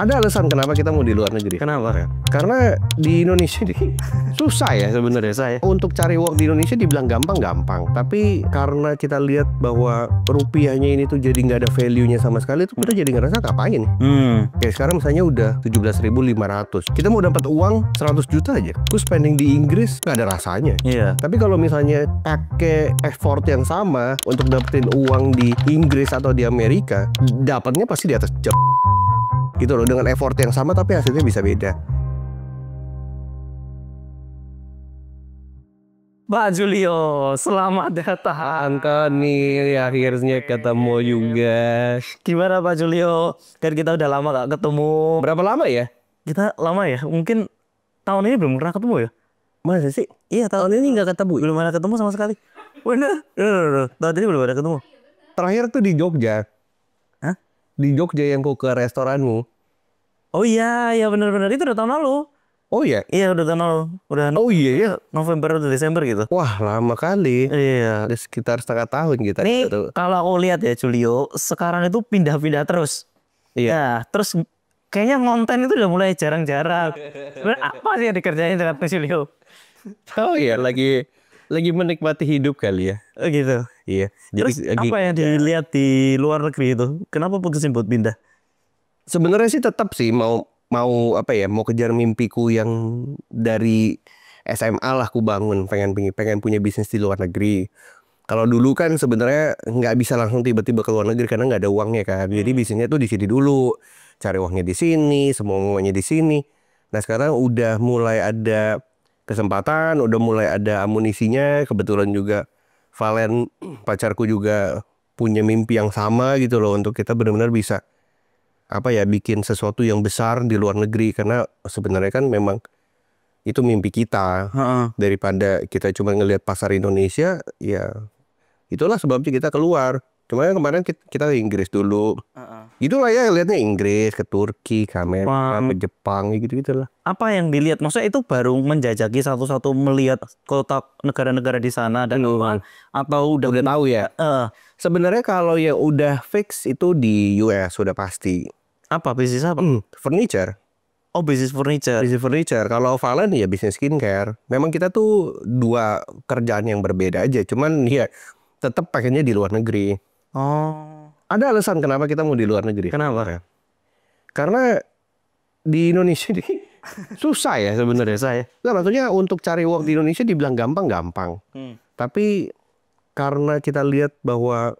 Ada alasan kenapa kita mau di luar negeri. Kenapa? Karena di Indonesia ini susah ya sebenarnya saya. Untuk cari uang di Indonesia dibilang gampang. Tapi karena kita lihat bahwa rupiahnya ini tuh jadi nggak ada value-nya sama sekali, tuh kita jadi ngerasa ngapain. Kayak sekarang misalnya udah 17.500. Kita mau dapat uang 100 juta aja. Terus spending di Inggris nggak ada rasanya. Iya. Tapi kalau misalnya pakai effort yang sama untuk dapetin uang di Inggris atau di Amerika, dapatnya pasti di atas jam. Gitu loh, dengan effort yang sama tapi hasilnya bisa beda. Pak Julio, selamat datang. Antoni, akhirnya ketemu juga. Gimana Pak Julio? Kan kita udah lama gak ketemu. Berapa lama ya? Kita lama ya? Mungkin tahun ini belum pernah ketemu ya? Masa sih? Iya, tahun ini nggak ketemu. belum ada ketemu sama sekali. Bener. Tahun ini belum ada ketemu. Terakhir tuh di Jogja. Hah? Di Jogja yang ku ke restoranmu. Oh iya, ya bener-bener itu udah tahun lalu. Oh iya? Iya udah tahun lalu. Udah Oh iya ya? November atau Desember gitu. Wah, lama kali. Iya. Ada sekitar setengah tahun kita. Nih kalau aku lihat ya Julio, sekarang itu pindah-pindah terus. Iya. Ya, terus kayaknya konten itu udah mulai jarang-jarang. Sebenarnya apa sih yang dikerjain dengan Mas Julio? Oh iya, lagi menikmati hidup kali ya. Oh gitu. Iya. Terus Jadi apa yang dilihat di luar negeri itu? Kenapa putusin buat pindah? sebenarnya sih tetap sih mau apa ya, mau kejar mimpiku yang dari SMA lah aku bangun, pengen punya bisnis di luar negeri. Kalau dulu kan sebenarnya nggak bisa langsung tiba-tiba ke luar negeri karena nggak ada uangnya kan. Jadi bisnisnya tuh di sini dulu, cari uangnya di sini, semuanya di sini. Nah sekarang udah mulai ada kesempatan, udah mulai ada amunisinya. Kebetulan juga Valen pacarku juga punya mimpi yang sama gitu loh, untuk kita benar-benar bisa apa ya, bikin sesuatu yang besar di luar negeri. Karena sebenarnya kan memang itu mimpi kita. Daripada kita cuma ngelihat pasar Indonesia, ya itulah sebabnya kita keluar. Cuma kemarin kita ke Inggris dulu. Gitulah ya, lihatnya Inggris, ke Turki, ke Amerika, ke Jepang, gitu-gitulah. Apa yang dilihat? Maksudnya itu baru menjajaki satu-satu melihat kota negara-negara di sana dan atau udah tahu ya? Sebenarnya kalau yang udah fix itu di US sudah pasti. Apa bisnis apa? Furniture. Oh, bisnis furniture. Bisnis furniture. Kalau Valen ya bisnis skincare. Memang kita tuh dua kerjaan yang berbeda aja. Cuman ya tetap pakainya di luar negeri. Oh. Ada alasan kenapa kita mau di luar negeri. Kenapa? Karena di Indonesia ini susah ya sebenarnya saya. Nah, maksudnya untuk cari uang di Indonesia dibilang gampang. Tapi karena kita lihat bahwa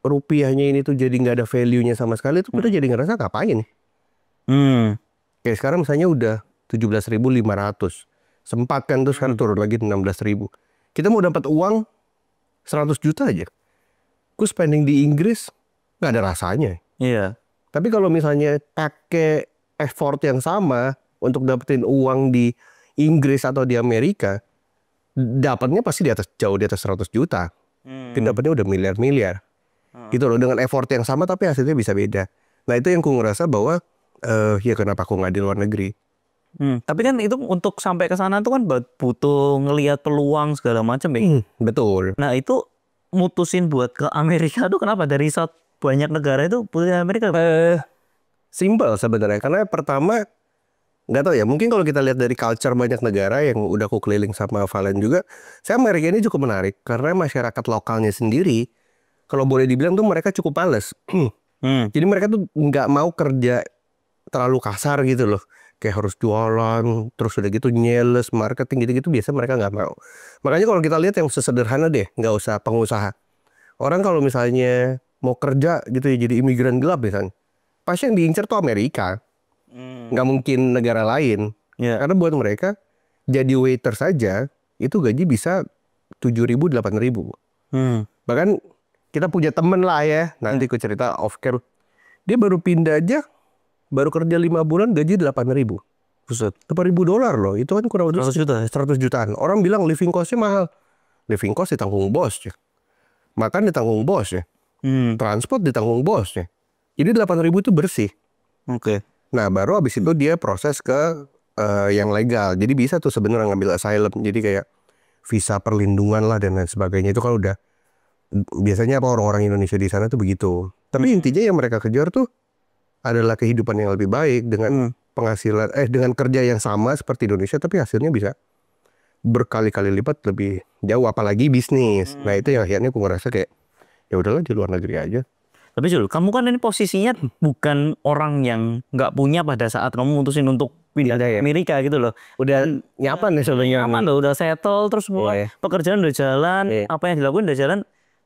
rupiahnya ini tuh jadi nggak ada value-nya sama sekali, tuh kita jadi ngerasa ngapain. Kayak sekarang misalnya udah 17.500. Sempat kan tuh sekarang turun lagi 16.000. Kita mau dapat uang 100 juta aja. Ku spending di Inggris nggak ada rasanya. Iya. Tapi kalau misalnya pakai effort yang sama untuk dapetin uang di Inggris atau di Amerika, dapatnya pasti jauh di atas 100 juta. Dapatnya udah miliar-miliar. Gitu loh, dengan effort yang sama tapi hasilnya bisa beda. Nah itu yang ku ngerasa bahwa ya kenapa aku nggak di luar negeri. Tapi kan itu untuk sampai ke sana tuh kan butuh ngelihat peluang segala macam ya. Betul. Nah itu mutusin buat ke Amerika tuh kenapa? Dari banyak negara itu pilih Amerika? Simple sebenarnya. Karena pertama, nggak tahu ya, mungkin kalau kita lihat dari culture banyak negara yang udah aku keliling sama Valen juga, saya Amerika ini cukup menarik karena masyarakat lokalnya sendiri, kalau boleh dibilang tuh mereka cukup males. Jadi mereka tuh nggak mau kerja terlalu kasar gitu loh. Kayak harus jualan, terus udah gitu nyales, marketing gitu-gitu biasa mereka nggak mau. Makanya kalau kita lihat yang sesederhana deh, nggak usah pengusaha. Orang kalau misalnya mau kerja gitu ya, jadi imigran gelap misalnya, pasti yang diincar tuh Amerika. Nggak mungkin negara lain. Karena buat mereka, jadi waiter saja, itu gaji bisa 7.000, 8.000. Bahkan kita punya temen lah ya, nanti aku cerita off cam. Dia baru pindah aja, baru kerja 5 bulan gaji 8.000. Buset. $8.000 loh, itu kan kurang lebih 100 juta. 100 jutaan. Orang bilang living costnya mahal. Living cost ditanggung bos ya. Makan ditanggung bos ya. Transport ditanggung bos ya. Jadi 8.000 itu bersih. Oke. Nah baru abis itu dia proses ke yang legal. Jadi bisa tuh sebenarnya ngambil asylum. Jadi kayak visa perlindungan lah dan lain sebagainya. Itu kan udah biasanya apa orang-orang Indonesia di sana tuh begitu. Tapi intinya yang mereka kejar tuh adalah kehidupan yang lebih baik dengan penghasilan dengan kerja yang sama seperti Indonesia, tapi hasilnya bisa berkali-kali lipat lebih jauh, apalagi bisnis. Nah itu yang akhirnya aku ngerasa kayak ya udahlah di luar negeri aja. Tapi Jul, kamu kan ini posisinya bukan orang yang nggak punya pada saat kamu mutusin untuk pindah ke Amerika gitu loh. Udah nyaman nih sebenarnya. Aman loh, udah settle, terus pekerjaan udah jalan, apa yang dilakuin udah jalan.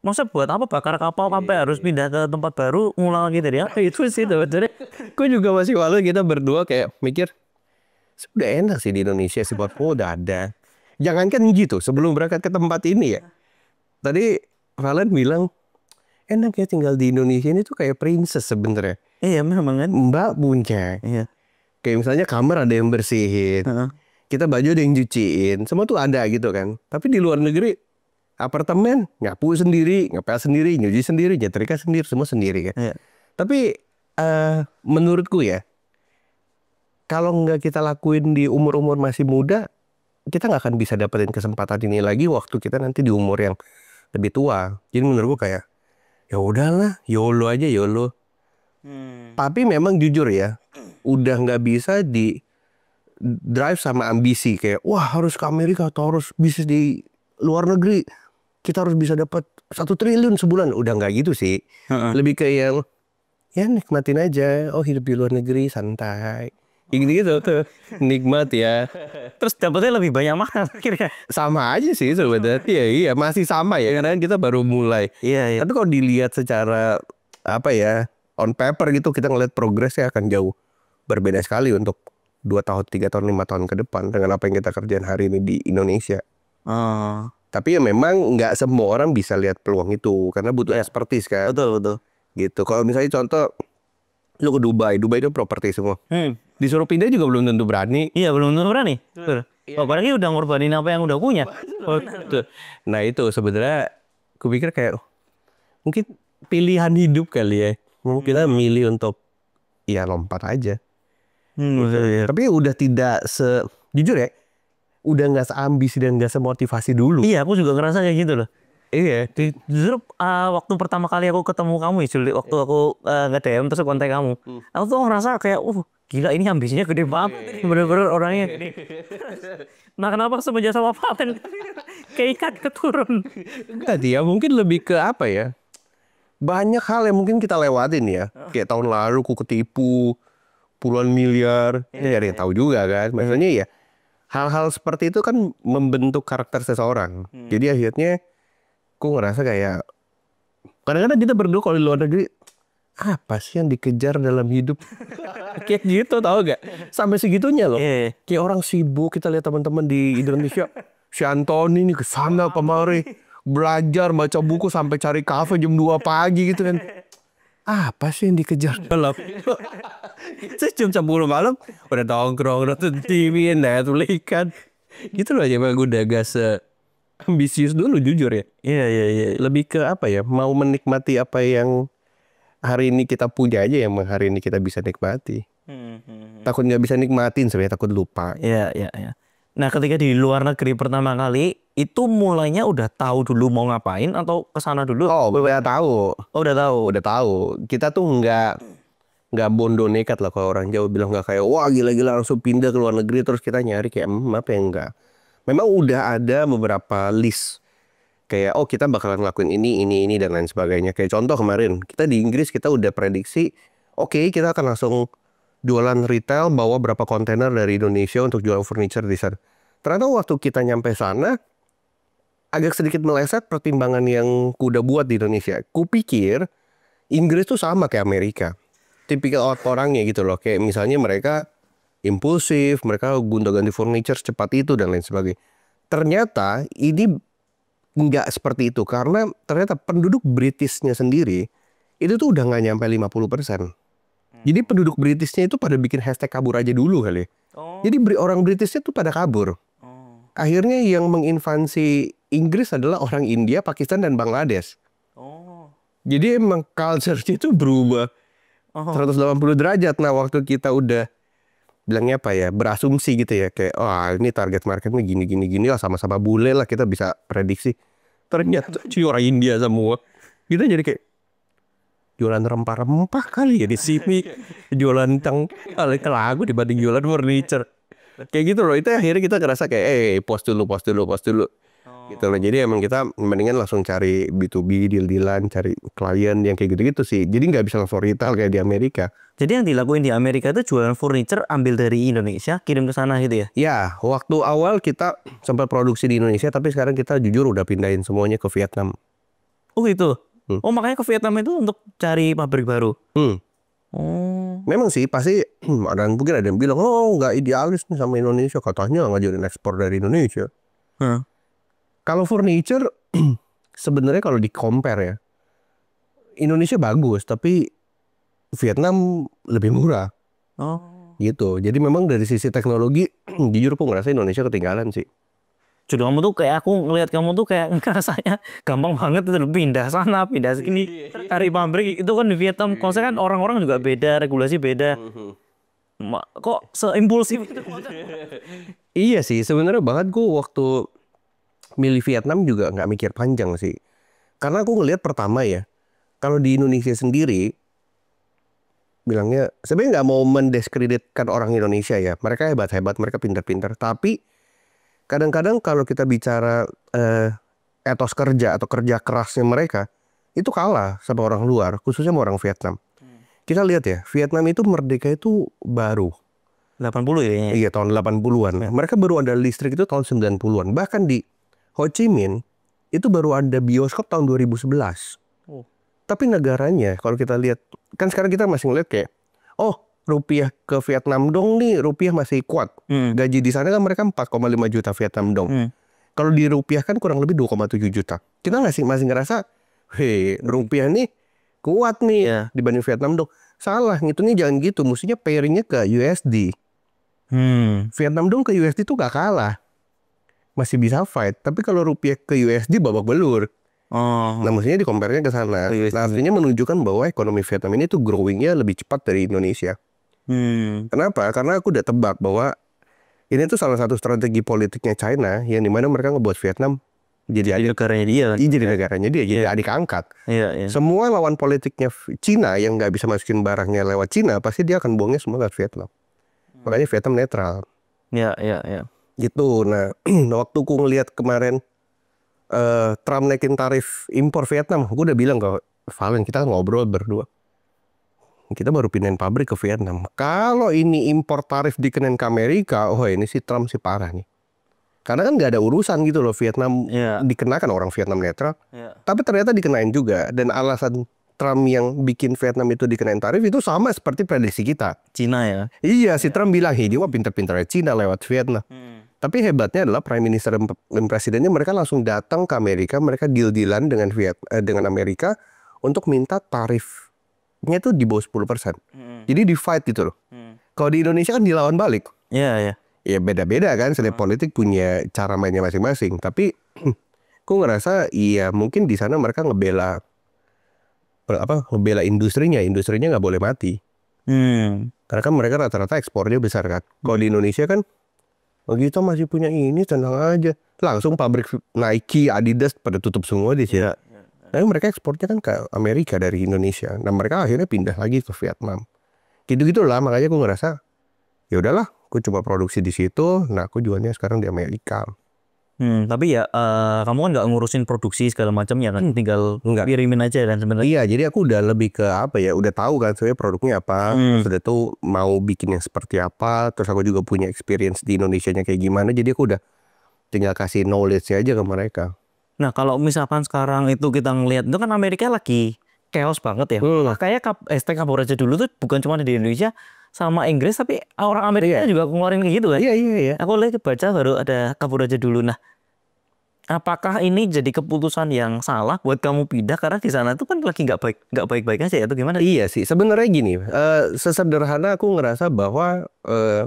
Masa buat apa bakar kapal sampai harus pindah ke tempat baru, ngulang lagi dari apa? Itu sih sebenarnya. Gue juga masih walau kita berdua kayak mikir sudah enak sih di Indonesia sih, buat udah ada. Jangankan gitu, sebelum berangkat ke tempat ini ya. Tadi Valen bilang enak ya tinggal di Indonesia ini tuh kayak princess sebenarnya. Iya memang kan. Mbak punya. Iya. Kayak misalnya kamar ada yang bersihin, kita baju ada yang cuciin, semua tuh ada gitu kan. Tapi di luar negeri apartemen nyapu sendiri, ngepel sendiri, nyuci sendiri, nyetrika sendiri, semua sendiri kan. Iya. Tapi menurutku ya, kalau nggak kita lakuin di umur-umur masih muda, kita nggak akan bisa dapetin kesempatan ini lagi waktu kita nanti di umur yang lebih tua. Jadi menurutku kayak ya udahlah, YOLO aja YOLO. Tapi memang jujur ya, udah nggak bisa di drive sama ambisi kayak wah harus ke Amerika atau harus bisnis di luar negeri, kita harus bisa dapat 1 triliun sebulan. Udah nggak gitu sih. Lebih kayak yang ya nikmatin aja. Oh hidup di luar negeri santai. Gitu tuh nikmat ya. Terus dapetnya lebih banyak mana akhirnya? Sama aja sih sebenarnya. Iya masih sama ya karena kita baru mulai. Iya. Tapi kalau dilihat secara apa ya on paper gitu, kita ngeliat progresnya akan jauh berbeda sekali untuk 2 tahun, 3 tahun, 5 tahun ke depan dengan apa yang kita kerjain hari ini di Indonesia. Tapi ya memang nggak semua orang bisa lihat peluang itu karena butuh expertise kan. Betul. Gitu. Kalau misalnya contoh lu ke Dubai itu properti semua. Disuruh pindah juga belum tentu berani. Iya belum tentu berani. Apalagi udah ngorbanin apa yang udah punya. Nah itu sebenarnya kupikir kayak mungkin pilihan hidup kali ya. Mungkin kita milih untuk ya lompat aja. Tapi udah tidak jujur ya, udah nggak seambisi dan nggak semotivasi dulu. Iya aku juga ngerasa kayak gitu loh. Iya. Justru waktu pertama kali aku ketemu kamu ya Juli, waktu aku nge-DM terus kontak kamu, aku tuh ngerasa kayak gila ini ambisinya gede banget, bener-bener orangnya gede. Nah kenapa semenjak sama Valen kayak ikan keturun? Enggak dia mungkin lebih ke apa ya, banyak hal yang mungkin kita lewatin ya. Kayak tahun lalu aku ketipu puluhan miliar, ya ada yang tahu juga kan. Maksudnya ya hal-hal seperti itu kan membentuk karakter seseorang. Jadi akhirnya aku ngerasa kayak kadang-kadang kita berdua kalau di luar negeri apa sih yang dikejar dalam hidup? Kayak gitu tau gak? Sampai segitunya loh. Kayak orang sibuk, kita lihat teman-teman di Indonesia, si Antoni nih kesana kemari belajar baca buku sampai cari kafe jam 2 pagi gitu kan. Apa sih yang dikejar dalam saya jam 10 malam udah nongkrong nonton TV, Netflix kan. Gitu loh aja. Emang gue udah gak ambisius dulu jujur ya. Iya. Lebih ke apa ya, mau menikmati apa yang hari ini kita punya aja, yang hari ini kita bisa nikmati. Takut nggak bisa nikmatin sebenarnya, takut lupa. Iya. Nah ketika di luar negeri pertama kali itu mulainya udah tahu dulu mau ngapain atau kesana dulu? Udah tahu. Udah tahu. Kita tuh nggak bondo nekat lah kalau orang Jawa bilang, nggak kayak wah gila-gila langsung pindah ke luar negeri terus kita nyari kayak apa ya, enggak. Memang udah ada beberapa list kayak kita bakalan ngelakuin ini dan lain sebagainya. Kayak contoh kemarin kita di Inggris kita udah prediksi kita akan langsung jualan retail, bawa berapa kontainer dari Indonesia untuk jual furniture di sana. Ternyata waktu kita nyampe sana agak sedikit meleset pertimbangan yang ku udah buat di Indonesia. Kupikir Inggris tuh sama kayak Amerika, tipikal orangnya gitu loh. Kayak misalnya mereka impulsif, mereka gonta-ganti furniture secepat itu dan lain sebagainya. Ternyata ini nggak seperti itu, karena ternyata penduduk Britishnya sendiri itu tuh udah nggak nyampe 50%. Jadi penduduk Britishnya itu pada bikin hashtag kabur aja dulu kali. Jadi orang Britishnya tuh pada kabur. Akhirnya yang menginvasi Inggris adalah orang India, Pakistan dan Bangladesh. Jadi emang culture-nya itu berubah 180 derajat. Nah waktu kita udah bilangnya apa ya, berasumsi gitu ya, kayak ini target marketnya gini lah, sama-sama bule lah, kita bisa prediksi. Ternyata orang India semua. Kita jadi kayak jualan rempah-rempah kali ya di sini. Jualan ke lagu dibanding jualan furniture. Kayak gitu loh. Itu akhirnya kita ngerasa kayak pause dulu. Gitu loh. Jadi emang kita mendingan langsung cari B2B, deal-dealan, cari klien yang kayak gitu-gitu sih. Jadi nggak bisa langsung retail kayak di Amerika. Jadi yang dilakuin di Amerika itu jualan furniture ambil dari Indonesia kirim ke sana gitu ya? Ya, waktu awal kita sempat produksi di Indonesia, tapi sekarang kita jujur udah pindahin semuanya ke Vietnam. Oh gitu. Oh makanya ke Vietnam itu untuk cari pabrik baru. Oh. Memang sih pasti mungkin ada yang bilang, oh nggak idealis nih sama Indonesia, katanya ngajarin ekspor dari Indonesia. Kalau furniture sebenarnya kalau di compare ya, Indonesia bagus tapi Vietnam lebih murah. Gitu. Jadi memang dari sisi teknologi jujur aku ngerasa Indonesia ketinggalan sih. Jadi kamu tuh kayak aku ngelihat kamu tuh kayak ngerasanya gampang banget itu pindah sana pindah sini cari pabrik itu kan di Vietnam. Kalau saya kan orang-orang juga beda, regulasi beda. Kok seimpulsif itu? Iya sih sebenarnya banget gue waktu milih Vietnam juga nggak mikir panjang sih. Karena aku ngelihat pertama ya, kalau di Indonesia sendiri bilangnya sebenarnya nggak mau mendiskreditkan orang Indonesia ya. Mereka hebat-hebat, mereka pintar-pintar. Tapi kadang-kadang kalau kita bicara etos kerja atau kerja kerasnya mereka itu kalah sama orang luar, khususnya sama orang Vietnam. Kita lihat ya, Vietnam itu merdeka itu baru 80 ya? Iya tahun 80-an. Mereka baru ada listrik itu tahun 90-an. Bahkan di Ho Chi Minh itu baru ada bioskop tahun 2011. Tapi negaranya kalau kita lihat, kan sekarang kita masih ngeliat kayak, oh rupiah ke Vietnam dong nih, rupiah masih kuat. Gaji di sana kan mereka 4,5 juta Vietnam dong. Kalau di rupiah kan kurang lebih 2,7 juta. Kita masih ngerasa, hei rupiah nih kuat nih dibanding Vietnam dong. Salah, ngitungnya jangan gitu. Mestinya pairingnya ke USD. Vietnam dong ke USD tuh gak kalah. Masih bisa fight. Tapi kalau rupiah ke USD babak belur. Nah mestinya di-compare-nya ke sana. Nah, artinya menunjukkan bahwa ekonomi Vietnam ini tuh growing-nya lebih cepat dari Indonesia. Kenapa? Karena aku udah tebak bahwa ini tuh salah satu strategi politiknya China yang dimana mereka ngebuat Vietnam jadi negaranya dia. Jadi negaranya dia, jadi adik angkat. Semua lawan politiknya Cina yang nggak bisa masukin barangnya lewat Cina pasti dia akan buangnya semua lewat Vietnam. Makanya Vietnam netral. Gitu. Nah, waktu ku ngelihat kemarin Trump naikin tarif impor Vietnam, aku udah bilang ke Valen, kita ngobrol berdua. Kita baru pindahin pabrik ke Vietnam. Kalau ini impor tarif dikenain ke Amerika, oh ini si Trump sih parah nih. Karena kan nggak ada urusan gitu loh Vietnam dikenakan, orang Vietnam netral. Tapi ternyata dikenain juga. Dan alasan Trump yang bikin Vietnam itu dikenain tarif itu sama seperti prediksi kita. Cina ya? Iya, si Trump bilang, dia mah pinter-pinternya Cina lewat Vietnam. Tapi hebatnya adalah Prime Minister dan Presidennya mereka langsung datang ke Amerika, mereka deal-dealan dengan Amerika untuk minta tarifnya itu di bawah 10%. Jadi di fight gitu loh. Kalau di Indonesia kan dilawan balik. Ya beda-beda kan, setiap politik punya cara mainnya masing-masing. Tapi aku ngerasa iya mungkin di sana mereka ngebela industrinya nggak boleh mati. Karena kan mereka rata-rata ekspornya besar kan. Kalau di Indonesia kan kita masih punya ini, tenang aja. Langsung pabrik Nike, Adidas pada tutup semua di sini. Tapi mereka ekspornya kan ke Amerika dari Indonesia. Nah mereka akhirnya pindah lagi ke Vietnam. Gitu-gitulah, makanya aku ngerasa ya udahlah, aku coba produksi di situ. Nah aku jualnya sekarang di Amerika. Tapi ya kamu kan nggak ngurusin produksi segala macamnya kan, tinggal kirimin aja kan sebenarnya. Iya, jadi aku udah lebih ke apa ya, udah tahu kan sebenarnya produknya apa, sudah tahu mau bikinnya seperti apa, terus aku juga punya experience di Indonesianya kayak gimana, jadi aku udah tinggal kasih knowledge aja ke mereka. Nah kalau misalkan sekarang itu kita ngelihat itu kan Amerika lagi chaos banget ya. Kayak ST Kapolraja dulu tuh bukan cuma di Indonesia sama Inggris, tapi orang Amerika juga ngeluarin kayak gitu kan. Iya. Aku lihat baca baru ada Kapolraja dulu. Nah, apakah ini jadi keputusan yang salah buat kamu pindah karena di sana tuh kan lagi nggak baik-baik aja ya, atau gimana? Iya sih, sebenarnya gini, sesederhana aku ngerasa bahwa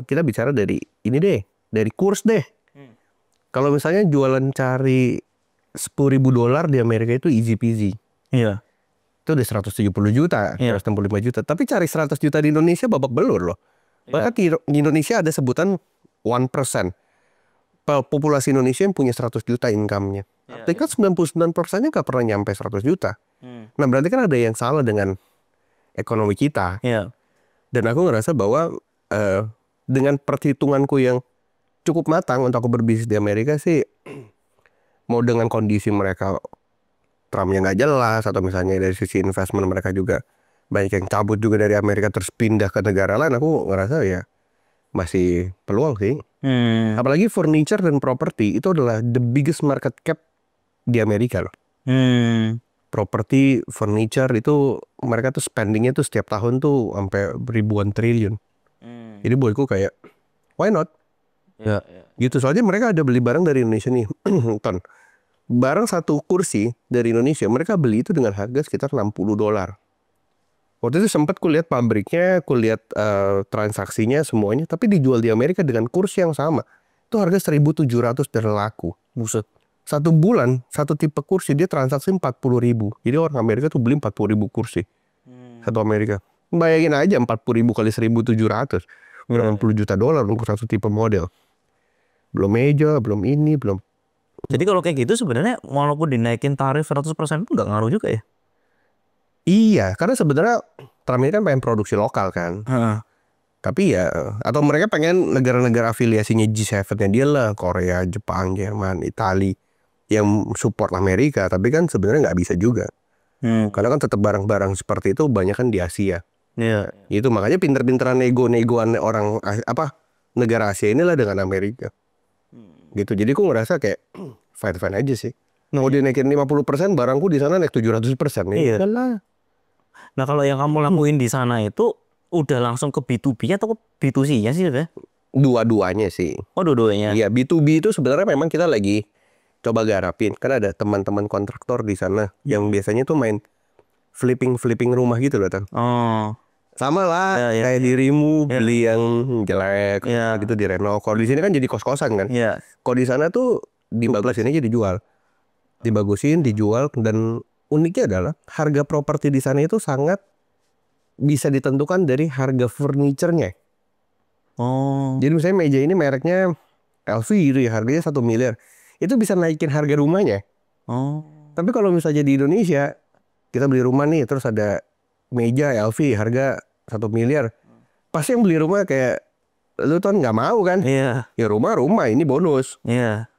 kita bicara dari ini deh, dari kurs deh. Kalau misalnya jualan cari $10.000 di Amerika itu easy peasy. Iya. Itu udah 170 juta, 165 juta. Tapi cari 100 juta di Indonesia babak belur loh. Bahkan di Indonesia ada sebutan 1%. Populasi Indonesia yang punya 100 juta income-nya. Tapi kan 99%-nya gak pernah nyampe 100 juta. Nah berarti kan ada yang salah dengan ekonomi kita. Iya. Dan aku ngerasa bahwa dengan perhitunganku yang cukup matang untuk aku berbisnis di Amerika sih, mau dengan kondisi mereka Trumpnya nggak jelas, atau misalnya dari sisi investment mereka juga banyak yang cabut juga dari Amerika terus pindah ke negara lain, aku ngerasa ya masih peluang sih. Apalagi furniture dan properti itu adalah the biggest market cap di Amerika loh. Properti, furniture itu mereka tuh spendingnya tuh setiap tahun tuh sampai ribuan triliun. Jadi buatku kayak why not? Ya. Gitu, soalnya mereka ada beli barang dari Indonesia nih. Ton. Barang satu kursi dari Indonesia mereka beli itu dengan harga sekitar $60. Waktu itu sempat kulihat pabriknya, kulihat transaksinya semuanya, tapi dijual di Amerika dengan kursi yang sama. Itu harga 1.700 dan laku. Buset. Satu bulan, satu tipe kursi dia transaksi 40.000. Jadi orang Amerika tuh beli 40.000 kursi. Satu Amerika. Bayangin aja 40.000 kali 1.700. $90 juta untuk satu tipe model. Belum meja, belum ini, belum. Jadi kalau kayak gitu sebenarnya walaupun dinaikin tarif 100% pun nggak ngaruh juga ya? Iya, karena sebenarnya Trump ini kan pengen produksi lokal kan. Tapi ya, atau mereka pengen negara-negara afiliasinya G7-nya dia lah, Korea, Jepang, Jerman, Itali, yang support Amerika. Tapi kan sebenarnya nggak bisa juga. Karena kan tetap barang-barang seperti itu banyak kan di Asia. Iya. Itu makanya pinter-pinteran nego-negoan orang negara Asia inilah dengan Amerika. Gitu. Jadi aku ngerasa kayak fine-fine aja sih. Mau dinaikin 50%, barangku di sana naik 700%. Iya. Lah. Nah kalau yang kamu lakuin di sana itu udah langsung ke B2B atau ke B2C-nya sih udah? Dua-duanya sih. Oh dua-duanya. Iya, B2B itu sebenarnya memang kita lagi coba garapin. Kan ada teman-teman kontraktor di sana yang biasanya tuh main flipping rumah gitu loh, Tan. Oh. Sama lah, Ya, kayak dirimu beli yang jelek gitu direnov. Kalau di sini kan jadi kos-kosan kan. Iya. Kalau di sana tuh dibagusin aja dijual. Dibagusin, dijual, dan uniknya adalah harga properti di sana itu sangat bisa ditentukan dari harga furniture-nya. Oh. Jadi misalnya meja ini mereknya LV gitu ya, harganya 1 miliar. Itu bisa naikin harga rumahnya. Oh. Tapi kalau misalnya di Indonesia, kita beli rumah nih, terus ada meja LV harga 1 miliar. Pasti yang beli rumah kayak, lu tuh nggak mau kan? Iya. Ya rumah ini bonus. Iya.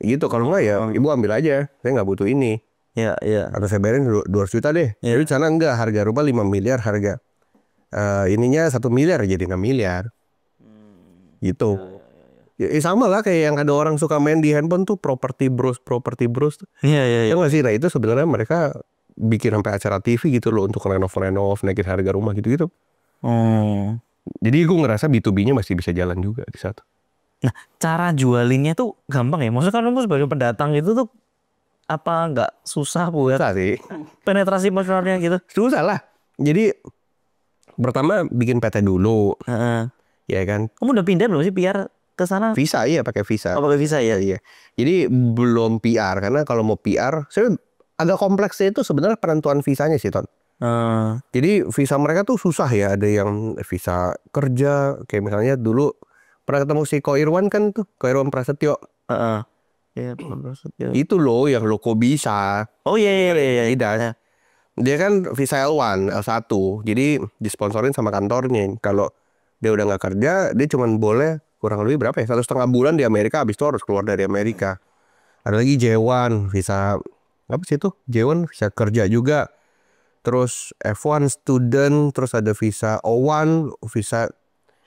Gitu, kalau nggak ya ibu ambil aja. Saya nggak butuh ini. Iya. Iya. Atau saya bayarin 200 juta deh. Jadi di sana enggak, harga rumah 5 miliar, harga ininya 1 miliar jadi 6 miliar. Gitu. Ya, sama lah kayak yang ada orang suka main di handphone tuh properti bros. Iya. Iya. Ya nggak sih? Nah itu sebenarnya mereka bikin sampai acara TV gitu loh untuk renov naikin harga rumah gitu-gitu. Oh. Jadi gue ngerasa B2B-nya masih bisa jalan juga di satu. Nah cara jualinnya tuh gampang ya? Maksudnya kan kamu sebagai pendatang itu tuh apa nggak susah buat Susah sih. penetrasi pasarnya gitu? Susah lah. Jadi pertama bikin PT dulu. Ya kan. Kamu udah pindah belum sih PR ke sana? Visa, iya pakai visa. Oh pakai visa ya? Iya. Jadi belum PR, karena kalau mau PR, saya agak kompleksnya itu sebenarnya penentuan visanya sih, Ton. Jadi visa mereka tuh susah ya. Ada yang visa kerja, kayak misalnya dulu pernah ketemu si Ko Irwan kan tuh, Ko Irwan Prasetyo. Iya, Itu loh yang lo kok bisa. Oh iya. Tidak. Dia kan visa L1, L1. Jadi disponsorin sama kantornya. Kalau dia udah nggak kerja, dia cuma boleh kurang lebih berapa ya? 1,5 bulan di Amerika, habis itu harus keluar dari Amerika. Ada lagi J1, visa apa sih itu? J1 visa kerja juga. Terus F1 student, terus ada visa O1, visa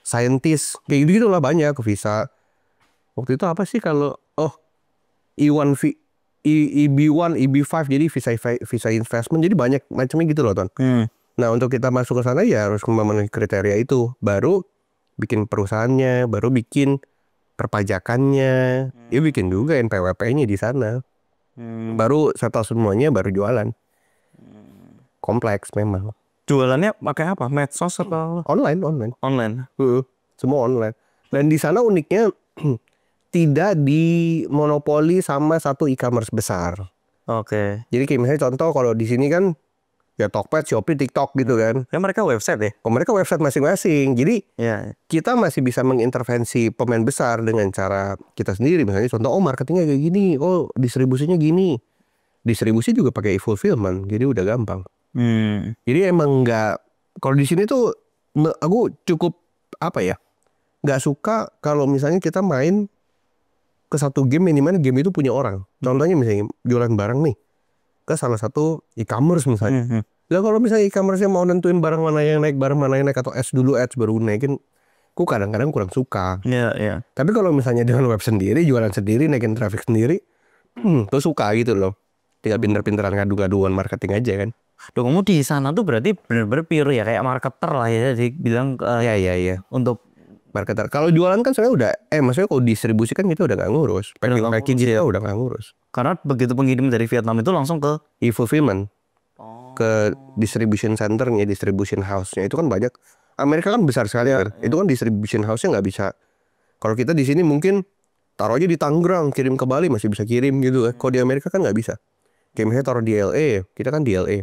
scientist. Kayak gitu lah banyak visa. Waktu itu apa sih kalau E1 EB1, EB5, jadi visa investment, jadi banyak macamnya gitu loh, Ton. Nah untuk kita masuk ke sana ya harus memenuhi kriteria itu, baru bikin perusahaannya, baru bikin perpajakannya, ya bikin juga NPWP-nya di sana, baru settle semuanya, baru jualan. Kompleks memang. Jualannya pakai apa? Medsos atau Online. Semua online. Dan di sana uniknya tidak dimonopoli sama satu e-commerce besar. Oke. Jadi kayak misalnya contoh kalau di sini kan ya Tokped, Shopee, TikTok gitu kan. Ya mereka website ya? Mereka website masing-masing. Jadi ya, kita masih bisa mengintervensi pemain besar dengan cara kita sendiri. Misalnya contoh, marketingnya kayak gini, distribusinya gini. Distribusi juga pakai e-fulfillment, jadi udah gampang. Jadi emang nggak Kalau di sini tuh aku cukup apa ya? Nggak suka kalau misalnya kita main ke satu game yang dimana game itu punya orang. Contohnya misalnya jualan barang nih ke salah satu e-commerce misalnya. Lah kalau misalnya e-commerce-nya mau nentuin barang mana yang naik, barang mana yang naik, atau ads dulu ads baru naikin, aku kadang-kadang kurang suka. Iya, iya. Tapi kalau misalnya dengan web sendiri, jualan sendiri, naikin traffic sendiri, tuh suka gitu loh. Tinggal pinter-pinteran ngadu-ngaduan marketing aja kan. Duh, kamu di sana tuh berarti bener-bener pure ya, kayak marketer lah ya, dibilang Iya. untuk Marketer. Kalau jualan kan sebenarnya udah, maksudnya kalau distribusi kan kita udah nggak ngurus. Packing nggak ngurus, kita ya. udah nggak ngurus. Karena begitu pengirim dari Vietnam itu langsung ke E-fulfillment ke distribution centernya, distribution house-nya itu kan banyak. Amerika kan besar sekali kan. Itu kan distribution house-nya nggak bisa. Kalau kita di sini mungkin taruh aja di Tangerang, kirim ke Bali masih bisa kirim gitu kan. Kalau di Amerika kan nggak bisa. Kayak misalnya taruh di LA, kita kan di LA.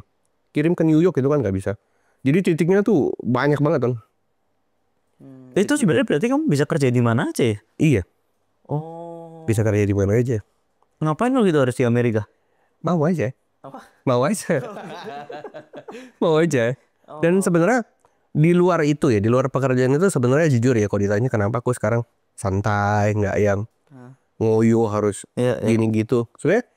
Kirim ke New York itu kan nggak bisa. Jadi titiknya tuh banyak banget kan. itu sebenarnya berarti kamu bisa kerja di mana aja ya? Iya, Oh. bisa kerja di mana aja. Ngapain lo gitu harus di Amerika? Mau aja. Apa? Mau aja. Mau aja. Dan sebenarnya di luar itu ya, di luar pekerjaan itu sebenarnya jujur ya, kalau ditanya kenapa aku sekarang santai, nggak yang ngoyo harus Iya, iya. gini gitu. Sebenarnya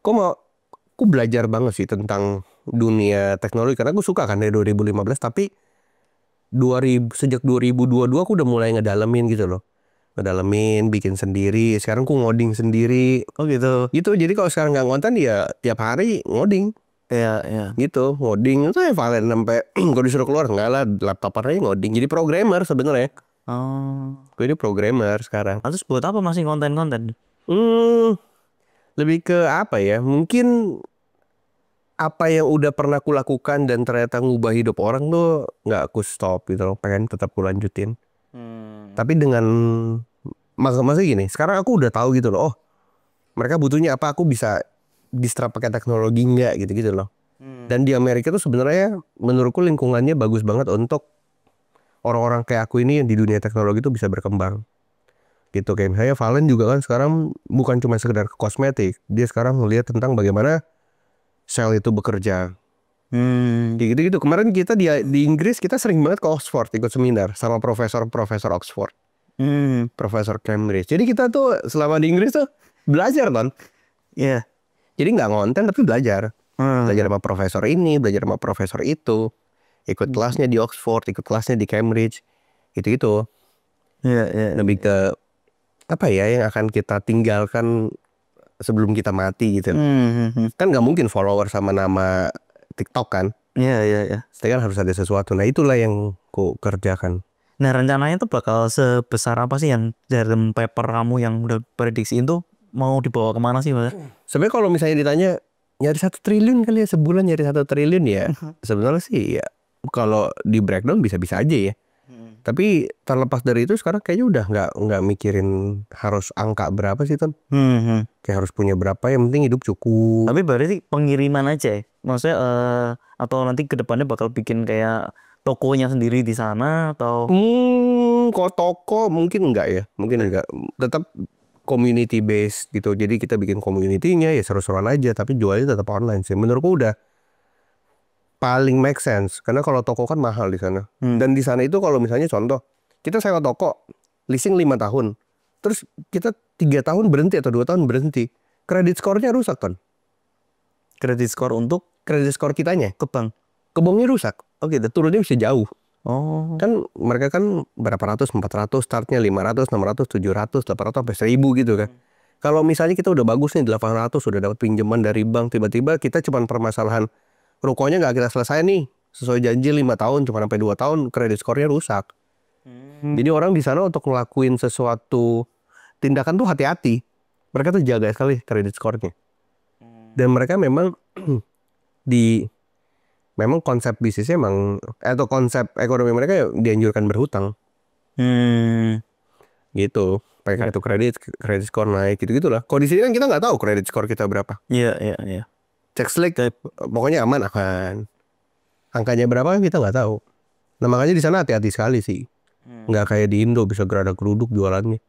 aku belajar banget sih tentang dunia teknologi karena aku suka kan dari 2015, tapi sejak 2022 aku udah mulai ngedalemin gitu loh. Ngedalemin, bikin sendiri. Sekarang aku ngoding sendiri. Oh gitu. Gitu. Jadi kalau sekarang nggak ngonten ya tiap hari ngoding. Iya, iya. Gitu, ngoding itu ya Valen sampai kalau disuruh keluar enggak lah, laptop aja ngoding. Jadi programmer sebenarnya. Oh. Gue ini programmer sekarang. Terus buat apa masih konten-konten? Lebih ke apa ya? Mungkin apa yang udah pernah aku lakukan dan ternyata ngubah hidup orang tuh nggak aku stop gitu loh. Pengen tetap aku lanjutin. Tapi dengan maksudnya gini, sekarang aku udah tahu gitu loh. Oh, mereka butuhnya apa? Aku bisa diserap pakai teknologi nggak gitu loh. Dan di Amerika tuh sebenarnya menurutku lingkungannya bagus banget untuk orang-orang kayak aku ini yang di dunia teknologi tuh bisa berkembang. Gitu kayak misalnya Valen juga kan sekarang bukan cuma sekedar ke kosmetik, dia sekarang ngelihat tentang bagaimana sel itu bekerja. Gitu-gitu. Kemarin kita di Inggris kita sering banget ke Oxford ikut seminar sama profesor Oxford, profesor Cambridge. Jadi kita tuh selama di Inggris tuh belajar kan. Iya. Jadi nggak ngonten tapi belajar. Belajar sama profesor ini, belajar sama profesor itu. Ikut kelasnya di Oxford, ikut kelasnya di Cambridge. Gitu-gitu. Iya, iya. Lebih ke apa ya yang akan kita tinggalkan sebelum kita mati gitu. Kan nggak mungkin follower sama nama TikTok kan. Iya, iya, iya. Pasti kan harus ada sesuatu. Nah itulah yang ku kerjakan. Nah rencananya tuh bakal sebesar apa sih yang dalam paper kamu yang udah prediksiin tuh mau dibawa kemana sih Mas? Sebenarnya kalau misalnya ditanya nyari 1 triliun kali ya sebulan, nyari 1 triliun ya sebenarnya sih ya kalau di breakdown bisa-bisa aja ya. Tapi terlepas dari itu sekarang kayaknya udah nggak mikirin harus angka berapa sih Ton. Kayak harus punya berapa, yang penting hidup cukup. Tapi berarti pengiriman aja ya? Maksudnya atau nanti kedepannya bakal bikin kayak tokonya sendiri di sana atau? Kalau toko mungkin enggak ya, mungkin enggak. Tetap community based gitu. Jadi kita bikin community-nya ya seru-seruan aja, tapi jualnya tetap online sih. Menurutku udah paling make sense karena kalau toko kan mahal di sana. Dan di sana itu kalau misalnya contoh kita sewa toko leasing 5 tahun, terus kita 3 tahun berhenti atau 2 tahun berhenti, kredit skornya rusak kan. Kredit skor untuk Kredit skor kitanya ke bank. ke banknya rusak. Oke, turunnya bisa jauh. Oh. Kan mereka kan berapa ratus, 400, startnya 500, 600, 700, 800 sampai 1000 gitu kan. Kalau misalnya kita udah bagus nih 800, sudah dapat pinjaman dari bank, tiba-tiba kita cuma permasalahan rukonya nggak kita selesai nih sesuai janji 5 tahun, cuma sampai 2 tahun kredit skornya rusak. Jadi orang di sana untuk ngelakuin sesuatu tindakan tuh hati-hati. Mereka tuh jaga sekali kredit skornya. Dan mereka memang memang konsep bisnisnya emang atau konsep ekonomi mereka ya dianjurkan berhutang. Gitu. Pakai kartu kredit skor naik gitu-gitulah. Kalau di sini kan kita nggak tahu kredit skor kita berapa. Iya, iya, iya. Cek Slick pokoknya aman akan. Angkanya berapa kan kita nggak tahu. Nah makanya di sana hati-hati sekali sih. Nggak kayak di Indo bisa geradak geruduk jualannya.